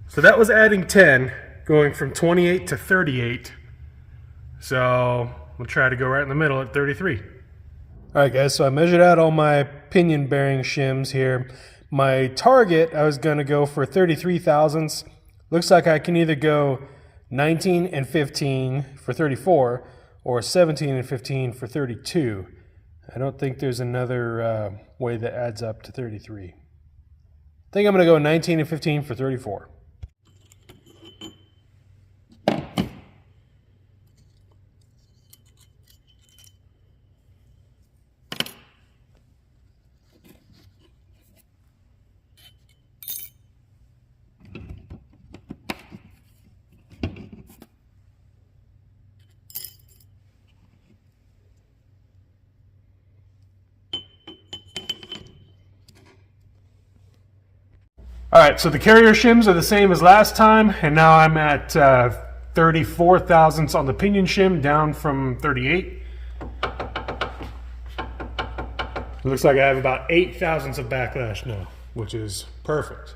So that was adding 10, going from 28 to 38. So we'll try to go right in the middle at 33. All right, guys, so I measured out all my pinion bearing shims here. My target, I was going to go for 33 thousandths. Looks like I can either go 19 and 15 for 34 or 17 and 15 for 32. I don't think there's another way that adds up to 33. I think I'm going to go 19 and 15 for 34. All right, so the carrier shims are the same as last time, and now I'm at 34 thousandths on the pinion shim, down from 38. It looks like I have about 8 thousandths of backlash now, which is perfect.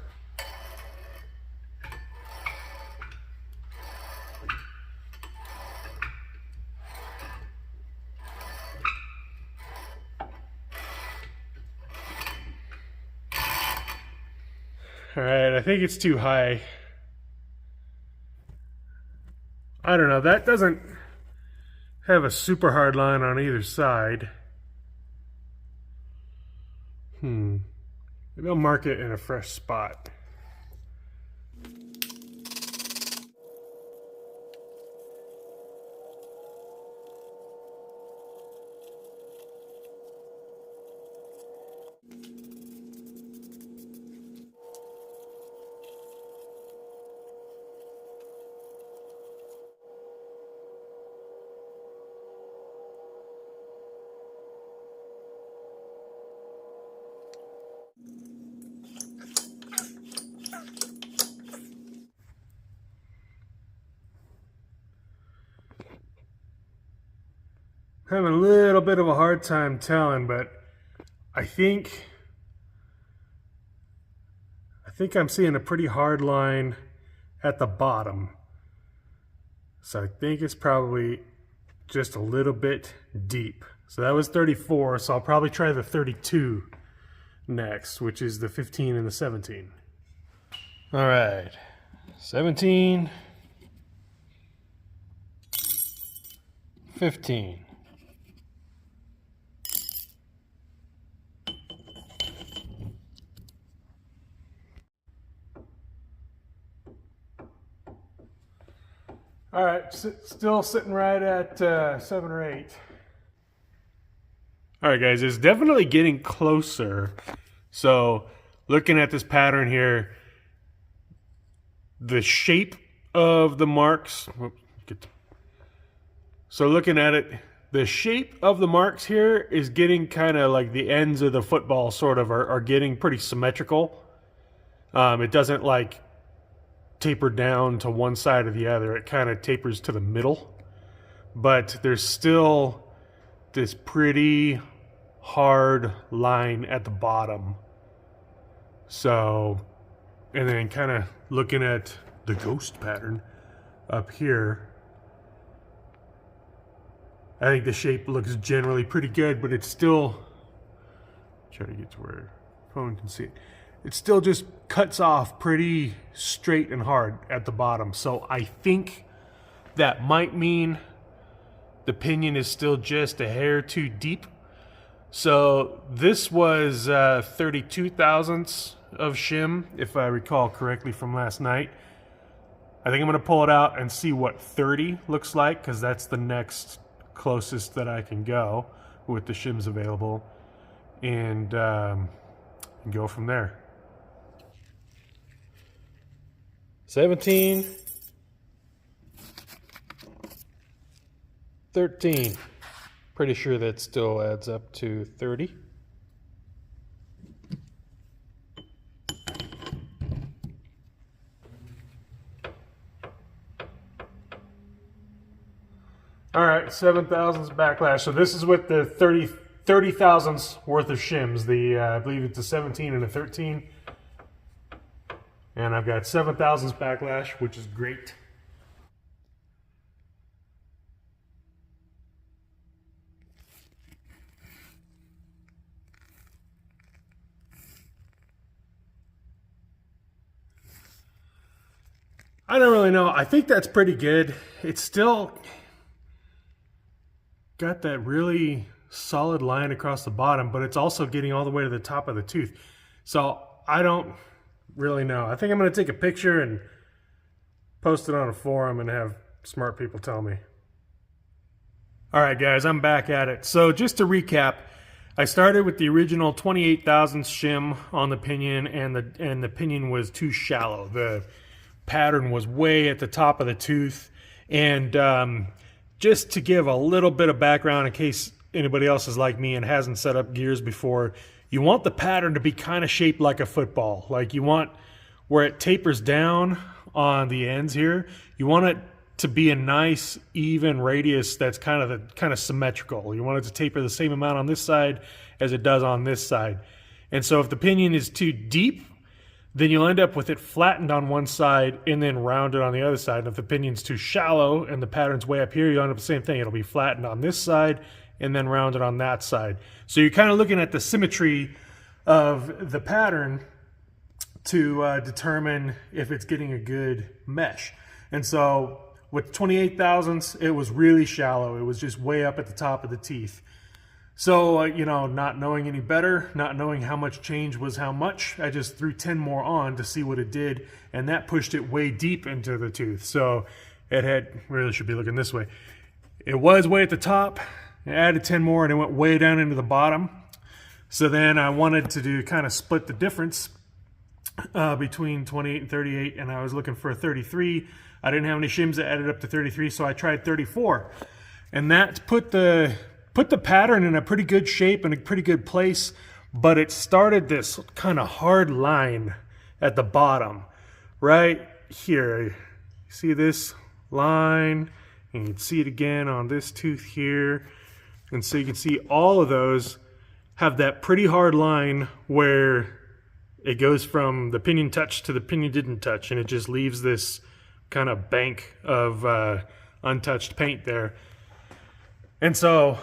All right, I think it's too high. I don't know, that doesn't have a super hard line on either side. Maybe I'll mark it in a fresh spot. Having a little bit of a hard time telling, but I think I'm seeing a pretty hard line at the bottom. So I think it's probably just a little bit deep. So that was 34, so I'll probably try the 32 next, which is the 15 and the 17. All right, 17, 15. All right, still sitting right at 7 or 8. All right, guys, it's definitely getting closer. So looking at this pattern here, the shape of the marks, so looking at it, the shape of the marks here is getting kind of like the ends of the football sort of are getting pretty symmetrical. It doesn't like taper down to one side or the other. It kind of tapers to the middle, but there's still this pretty hard line at the bottom. So, and then kind of looking at the ghost pattern up here, I think the shape looks generally pretty good, but it's still, try to get to where phone can see it. It still just cuts off pretty straight and hard at the bottom. So I think that might mean the pinion is still just a hair too deep. So this was 32 thousandths of shim, if I recall correctly from last night. I think I'm gonna pull it out and see what 30 looks like, because that's the next closest that I can go with the shims available, and go from there. 17, 13. Pretty sure that still adds up to 30. All right, 7 thousandths backlash. So this is with the 30 thousandths worth of shims. The I believe it's a 17 and a 13. And I've got 7 thousandths backlash, which is great. I don't really know. I think that's pretty good. It's still got that really solid line across the bottom, but it's also getting all the way to the top of the tooth. So I don't really know. I think I'm going to take a picture and post it on a forum and have smart people tell me. All right, guys, I'm back at it. So just to recap, I started with the original 28 thousandths shim on the pinion, and the pinion was too shallow. The pattern was way at the top of the tooth, and just to give a little bit of background in case anybody else is like me and hasn't set up gears before, you want the pattern to be kind of shaped like a football. Like you want where it tapers down on the ends here, you want it to be a nice even radius that's kind of symmetrical. You want it to taper the same amount on this side as it does on this side. And so if the pinion is too deep, then you'll end up with it flattened on one side and then rounded on the other side. And if the pinion's too shallow and the pattern's way up here, you'll end up the same thing. It'll be flattened on this side and then rounded on that side. So you're kind of looking at the symmetry of the pattern to determine if it's getting a good mesh. And so With 28 thousandths, it was really shallow. It was just way up at the top of the teeth. So, you know, not knowing any better, not knowing how much change was how much, I just threw 10 more on to see what it did, and that pushed it way deep into the tooth. So it had, really should be looking this way. It was way at the top, I added 10 more, and it went way down into the bottom. So then I wanted to do kind of split the difference between 28 and 38, and I was looking for a 33. I didn't have any shims that added up to 33, so I tried 34. And that put the pattern in a pretty good shape and a pretty good place, but it started this kind of hard line at the bottom, right here. You see this line, and you can see it again on this tooth here. And so you can see all of those have that pretty hard line where it goes from the pinion touch to the pinion didn't touch, and it just leaves this kind of bank of untouched paint there. And so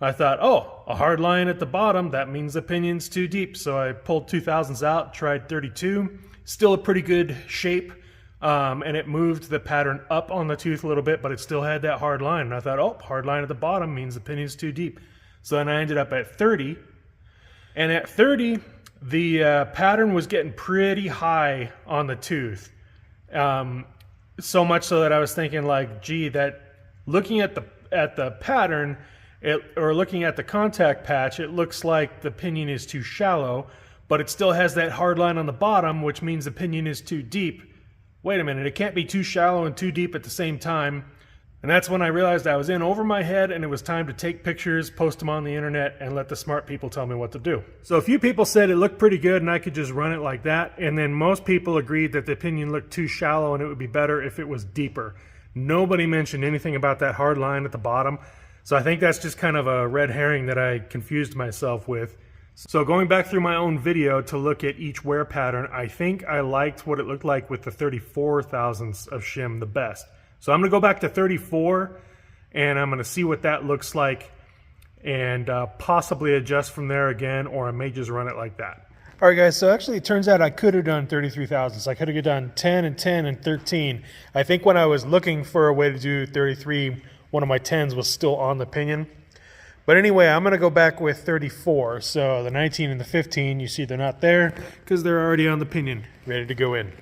I thought, oh, a hard line at the bottom, that means the pinion's too deep. So I pulled 2000s out, tried 32, still a pretty good shape, and it moved the pattern up on the tooth a little bit, but it still had that hard line. And I thought, oh, hard line at the bottom means the pinion's too deep. So then I ended up at 30, and at 30, the pattern was getting pretty high on the tooth. So much so that I was thinking like, gee, that looking at the pattern, or looking at the contact patch, it looks like the pinion is too shallow, but it still has that hard line on the bottom, which means the pinion is too deep. Wait a minute, it can't be too shallow and too deep at the same time. And that's when I realized I was in over my head, and it was time to take pictures, post them on the internet, and let the smart people tell me what to do. So a few people said it looked pretty good and I could just run it like that, and then most people agreed that the pinion looked too shallow and it would be better if it was deeper. Nobody mentioned anything about that hard line at the bottom. So I think that's just kind of a red herring that I confused myself with. So going back through my own video to look at each wear pattern, I think I liked what it looked like with the 34 thousandths of shim the best. So I'm going to go back to 34, and I'm going to see what that looks like, and possibly adjust from there again, or I may just run it like that. All right, guys, so actually it turns out I could have done 33 thousandths. I could have done 10 and 10 and 13. I think when I was looking for a way to do 33, one of my 10s was still on the pinion. But anyway, I'm going to go back with 34. So the 19 and the 15, you see they're not there because they're already on the pinion, ready to go in.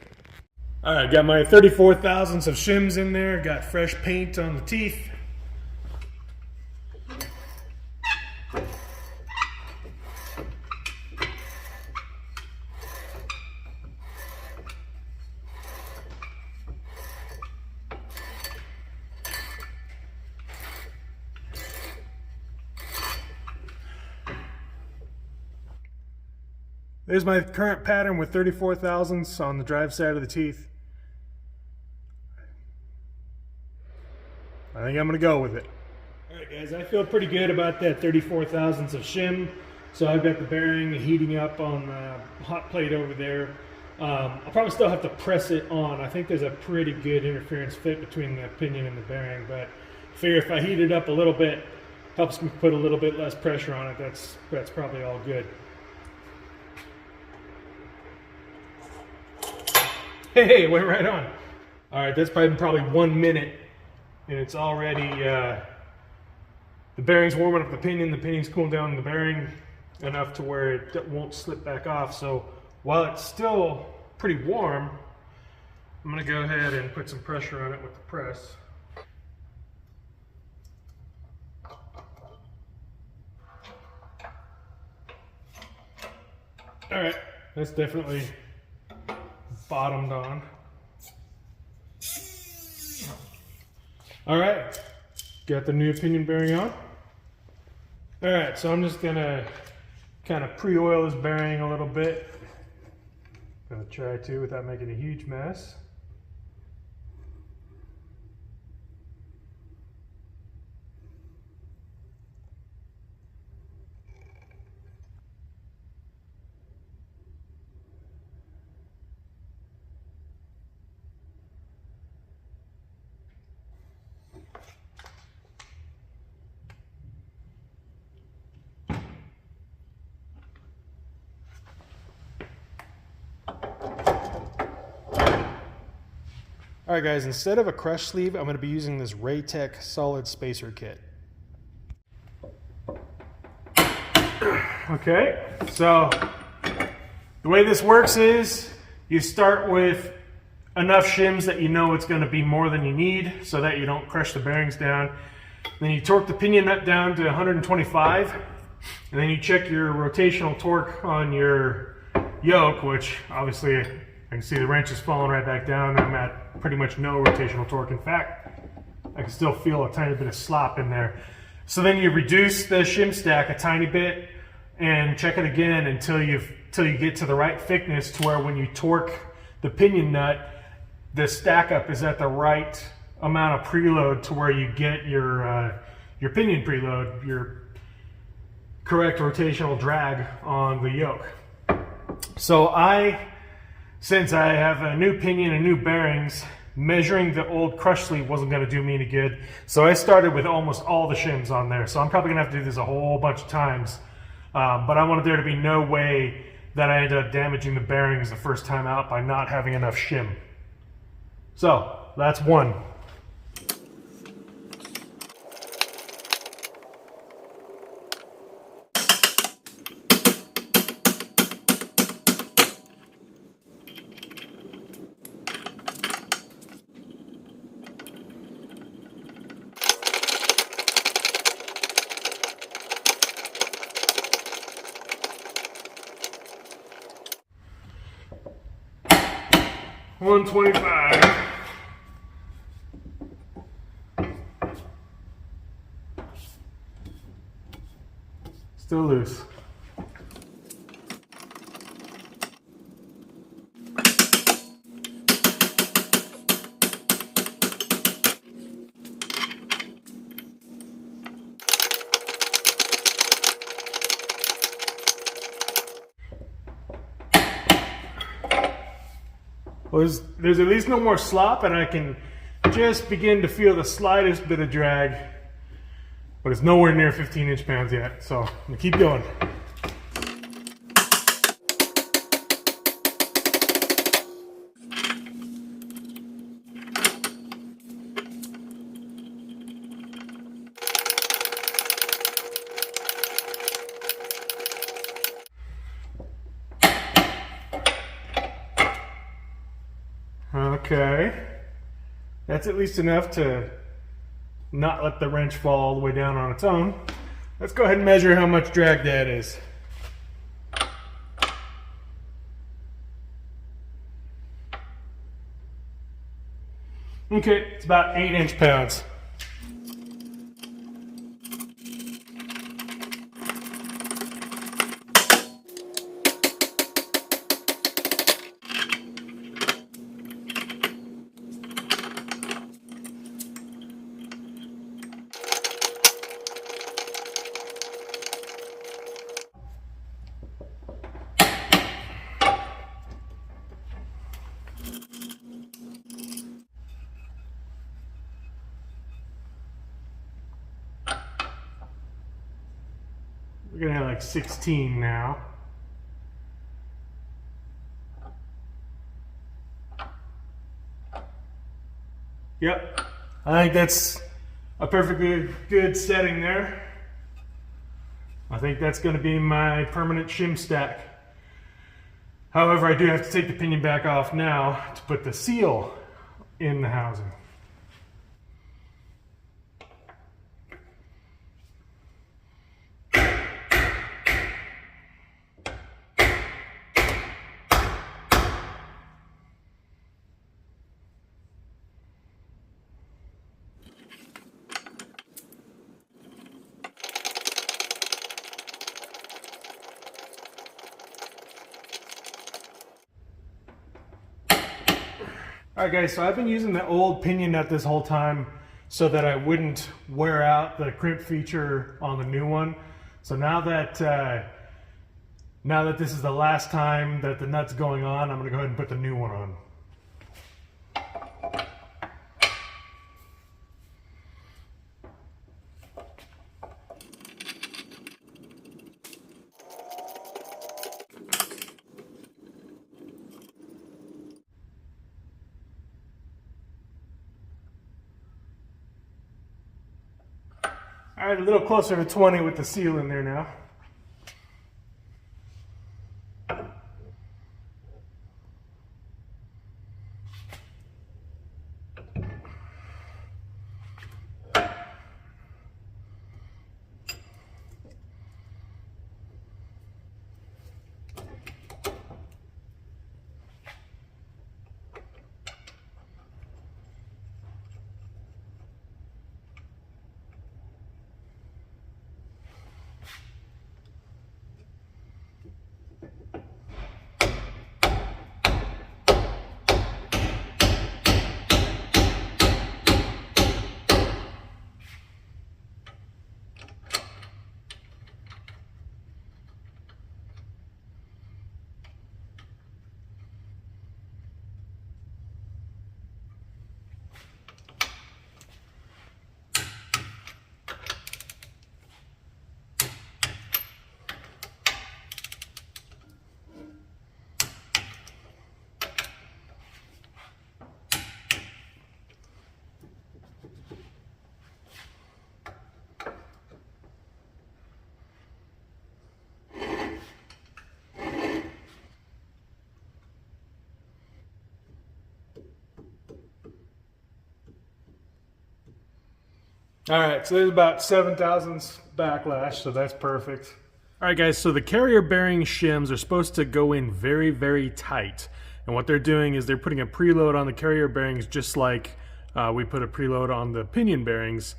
All right, got my 34 thousandths of shims in there, got fresh paint on the teeth. There's my current pattern with 34 thousandths on the drive side of the teeth. I think I'm going to go with it. Alright guys, I feel pretty good about that 34 thousandths of shim. So I've got the bearing heating up on the hot plate over there. I'll probably still have to press it on. I think there's a pretty good interference fit between the pinion and the bearing, but I figure if I heat it up a little bit, helps me put a little bit less pressure on it. That's probably all good. Hey, it went right on. All right, that's probably 1 minute, and it's already, the bearing's warming up the pinion's cooling down the bearing enough to where it won't slip back off. So while it's still pretty warm, I'm gonna go ahead and put some pressure on it with the press. All right, that's definitely bottomed on. All right, got the new pinion bearing on. All right, so I'm just gonna kind of pre-oil this bearing a little bit. Gonna try to without making a huge mess. All right guys, instead of a crush sleeve, I'm going to be using this Raytech solid spacer kit. Okay, so the way this works is you start with enough shims that you know it's going to be more than you need so that you don't crush the bearings down. Then you torque the pinion nut down to 125, and then you check your rotational torque on your yoke, which obviously I can see the wrench is falling right back down. I'm at pretty much no rotational torque. In fact, I can still feel a tiny bit of slop in there. So then you reduce the shim stack a tiny bit and check it again until you get to the right thickness to where when you torque the pinion nut, the stack up is at the right amount of preload to where you get your pinion preload, your correct rotational drag on the yoke. So since I have a new pinion and new bearings, measuring the old crush sleeve wasn't going to do me any good. So I started with almost all the shims on there. So I'm probably going to have to do this a whole bunch of times. But I wanted there to be no way that I ended up damaging the bearings the first time out by not having enough shim. So that's one. $125. Still loose. Well, there's at least no more slop, and I can just begin to feel the slightest bit of drag, but it's nowhere near 15 inch-pounds yet, so I'm gonna keep going. Okay, that's at least enough to not let the wrench fall all the way down on its own. Let's go ahead and measure how much drag that is. Okay, it's about 8 inch-pounds. We're gonna have like 16 now. Yep, I think that's a perfectly good setting there. I think that's gonna be my permanent shim stack. However, I do have to take the pinion back off now to put the seal in the housing. Alright guys, so I've been using the old pinion nut this whole time so that I wouldn't wear out the crimp feature on the new one. So now that this is the last time that the nut's going on, I'm going to go ahead and put the new one on. All right, a little closer to 20 with the seal in there now. All right, so there's about 7 thousandths backlash, so that's perfect. All right, guys, so the carrier bearing shims are supposed to go in very, very tight. And what they're doing is they're putting a preload on the carrier bearings just like we put a preload on the pinion bearings.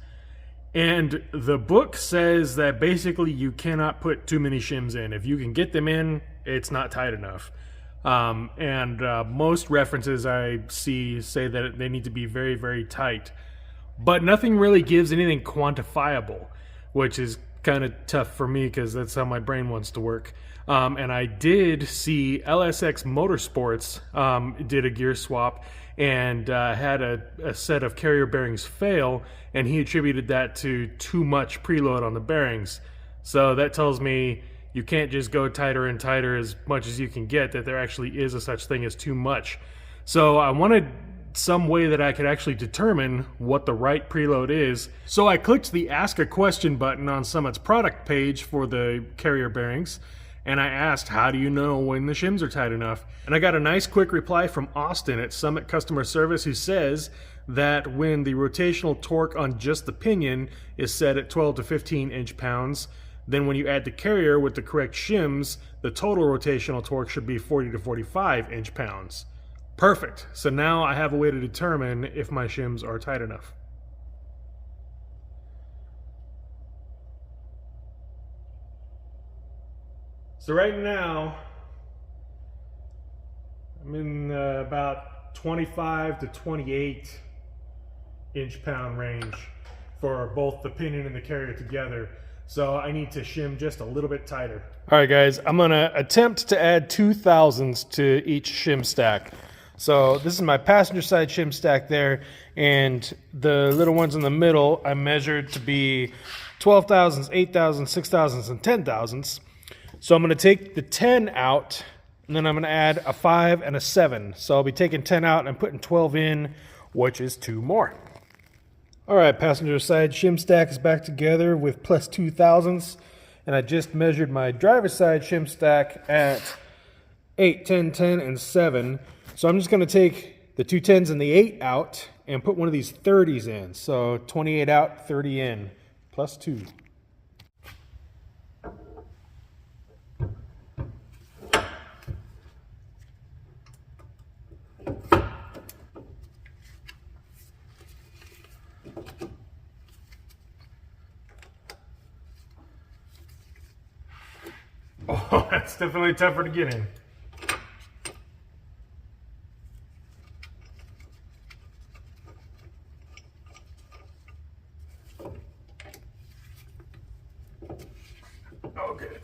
And the book says that basically you cannot put too many shims in. If you can get them in, it's not tight enough. Most references I see say that they need to be very, very tight. But nothing really gives anything quantifiable, which is kind of tough for me because that's how my brain wants to work. And I did see LSX Motorsports did a gear swap and had a set of carrier bearings fail, and he attributed that to too much preload on the bearings. So that tells me you can't just go tighter and tighter as much as you can get, that there actually is a such thing as too much. So I wanted some way that I could actually determine what the right preload is. So I clicked the Ask a Question button on Summit's product page for the carrier bearings, and I asked, how do you know when the shims are tight enough? And I got a nice quick reply from Austin at Summit Customer Service, who says that when the rotational torque on just the pinion is set at 12 to 15 inch-pounds, then when you add the carrier with the correct shims, the total rotational torque should be 40 to 45 inch-pounds. Perfect. So now I have a way to determine if my shims are tight enough. So right now, I'm in about 25 to 28 inch-pound range for both the pinion and the carrier together. So I need to shim just a little bit tighter. All right, guys, I'm gonna attempt to add 2 thousandths to each shim stack. So this is my passenger side shim stack there, and the little ones in the middle I measured to be 12 thousandths, 8 thousandths, 6 thousandths, and 10 thousandths. So I'm going to take the 10 out, and then I'm going to add a 5 and a 7. So I'll be taking 10 out and putting 12 in, which is 2 more. All right, passenger side shim stack is back together with plus 2 thousandths, and I just measured my driver's side shim stack at 8, 10, 10, and 7. So I'm just going to take the 2 10s and the 8 out and put one of these 30s in. So 28 out, 30 in, plus 2. Oh, that's definitely tougher to get in. Oh, good.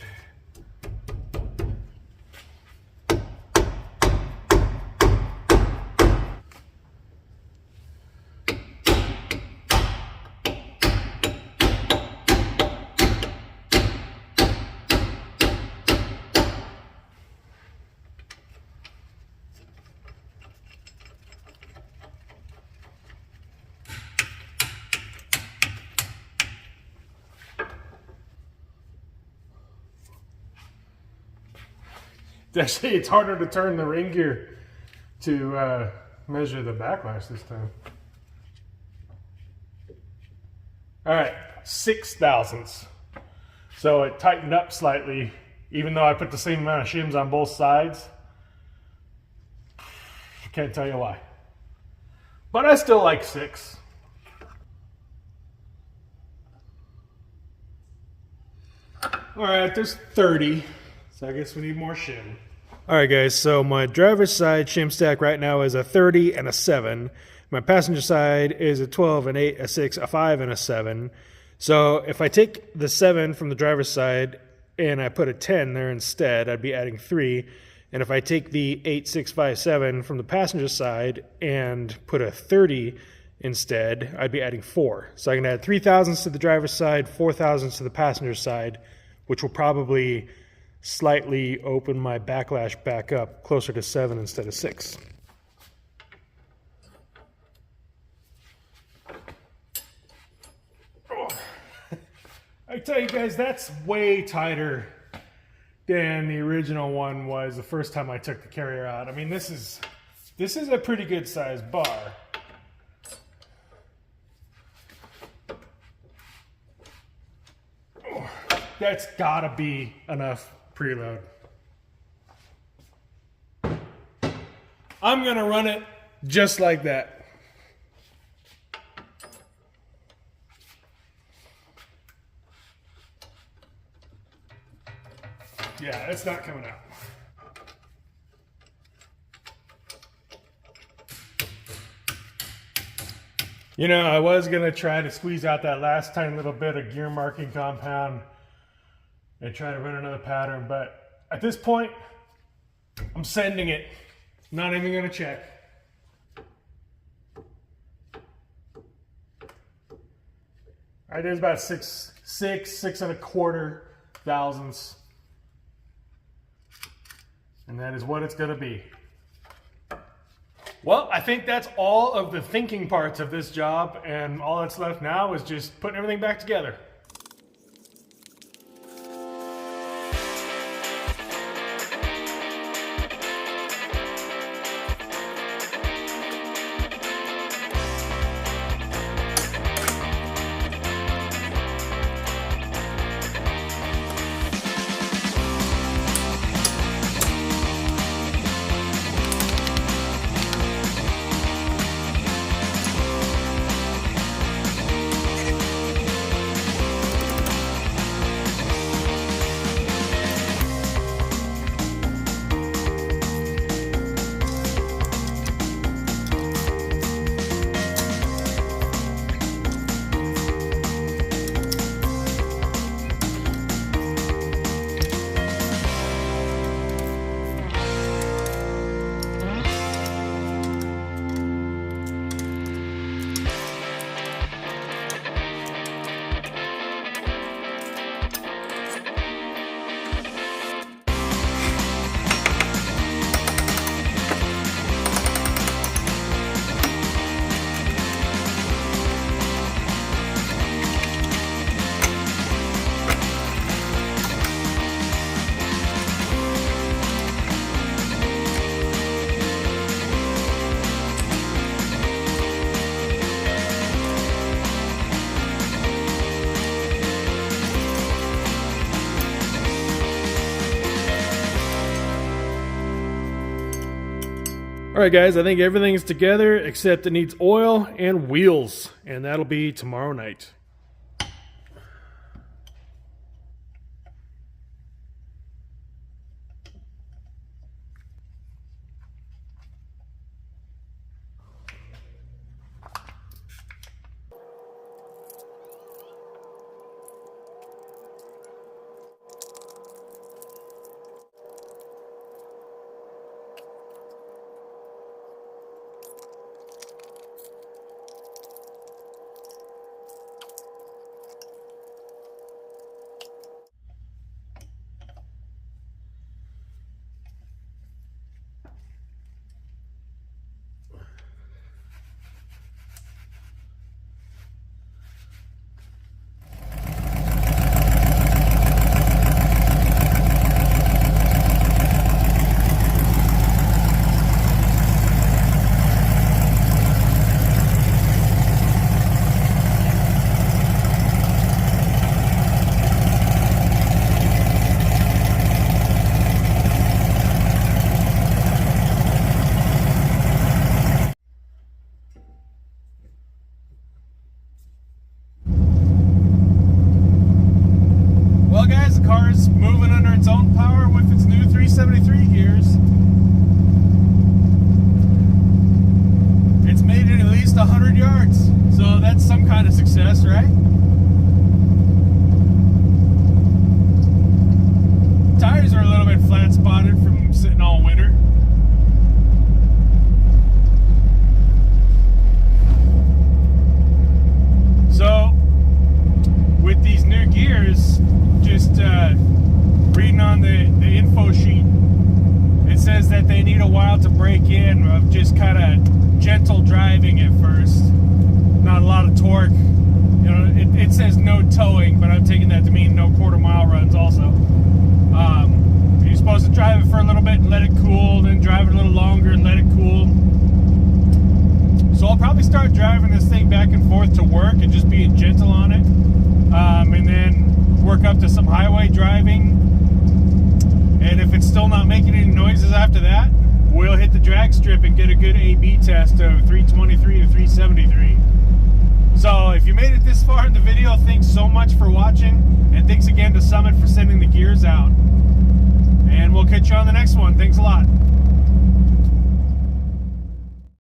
Actually, it's harder to turn the ring gear to measure the backlash this time. All right, 6 thousandths. So it tightened up slightly, even though I put the same amount of shims on both sides. Can't tell you why. But I still like 6. All right, there's 30. So I guess we need more shim. All right, guys, so my driver's side shim stack right now is a 30 and a 7. My passenger side is a 12, an 8, a 6, a 5, and a 7. So if I take the 7 from the driver's side and I put a 10 there instead, I'd be adding 3. And if I take the 8, 6, 5, 7 from the passenger side and put a 30 instead, I'd be adding 4. So I can add 3 thousandths to the driver's side, 4 thousandths to the passenger side, which will probably slightly open my backlash back up closer to 7 instead of 6. I tell you guys, that's way tighter than the original one was the first time I took the carrier out. I mean, this is a pretty good sized bar. That's gotta be enough preload. I'm gonna run it just like that. Yeah, it's not coming out. You know, I was gonna try to squeeze out that last tiny little bit of gear marking compound and try to run another pattern, but at this point, I'm sending it. Not even gonna check. All right, there's about 6 1/4 thousandths. And that is what it's gonna be. Well, I think that's all of the thinking parts of this job, and all that's left now is just putting everything back together. Alright guys, I think everything's together except it needs oil and wheels, and that'll be tomorrow night. hours, moving under its own power with its new 373 gears. It's made it at least 100 yards, so that's some kind of success, right? Tires are a little bit flat spotted from sitting all winter. So with these new gears, just reading on the info sheet, it says that they need a while to break in of just kind of gentle driving at first, not a lot of torque. You know, it says no towing, but I'm taking that to mean no quarter-mile runs also. You're supposed to drive it for a little bit and let it cool, then drive it a little longer and let it cool. So I'll probably start driving this thing back and forth to work and just being gentle on it, and then work up to some highway driving. And if it's still not making any noises after that, we'll hit the drag strip and get a good A/B test of 323 to 373. So if you made it this far in the video, thanks so much for watching, and thanks again to Summit for sending the gears out. And we'll catch you on the next one. Thanks a lot.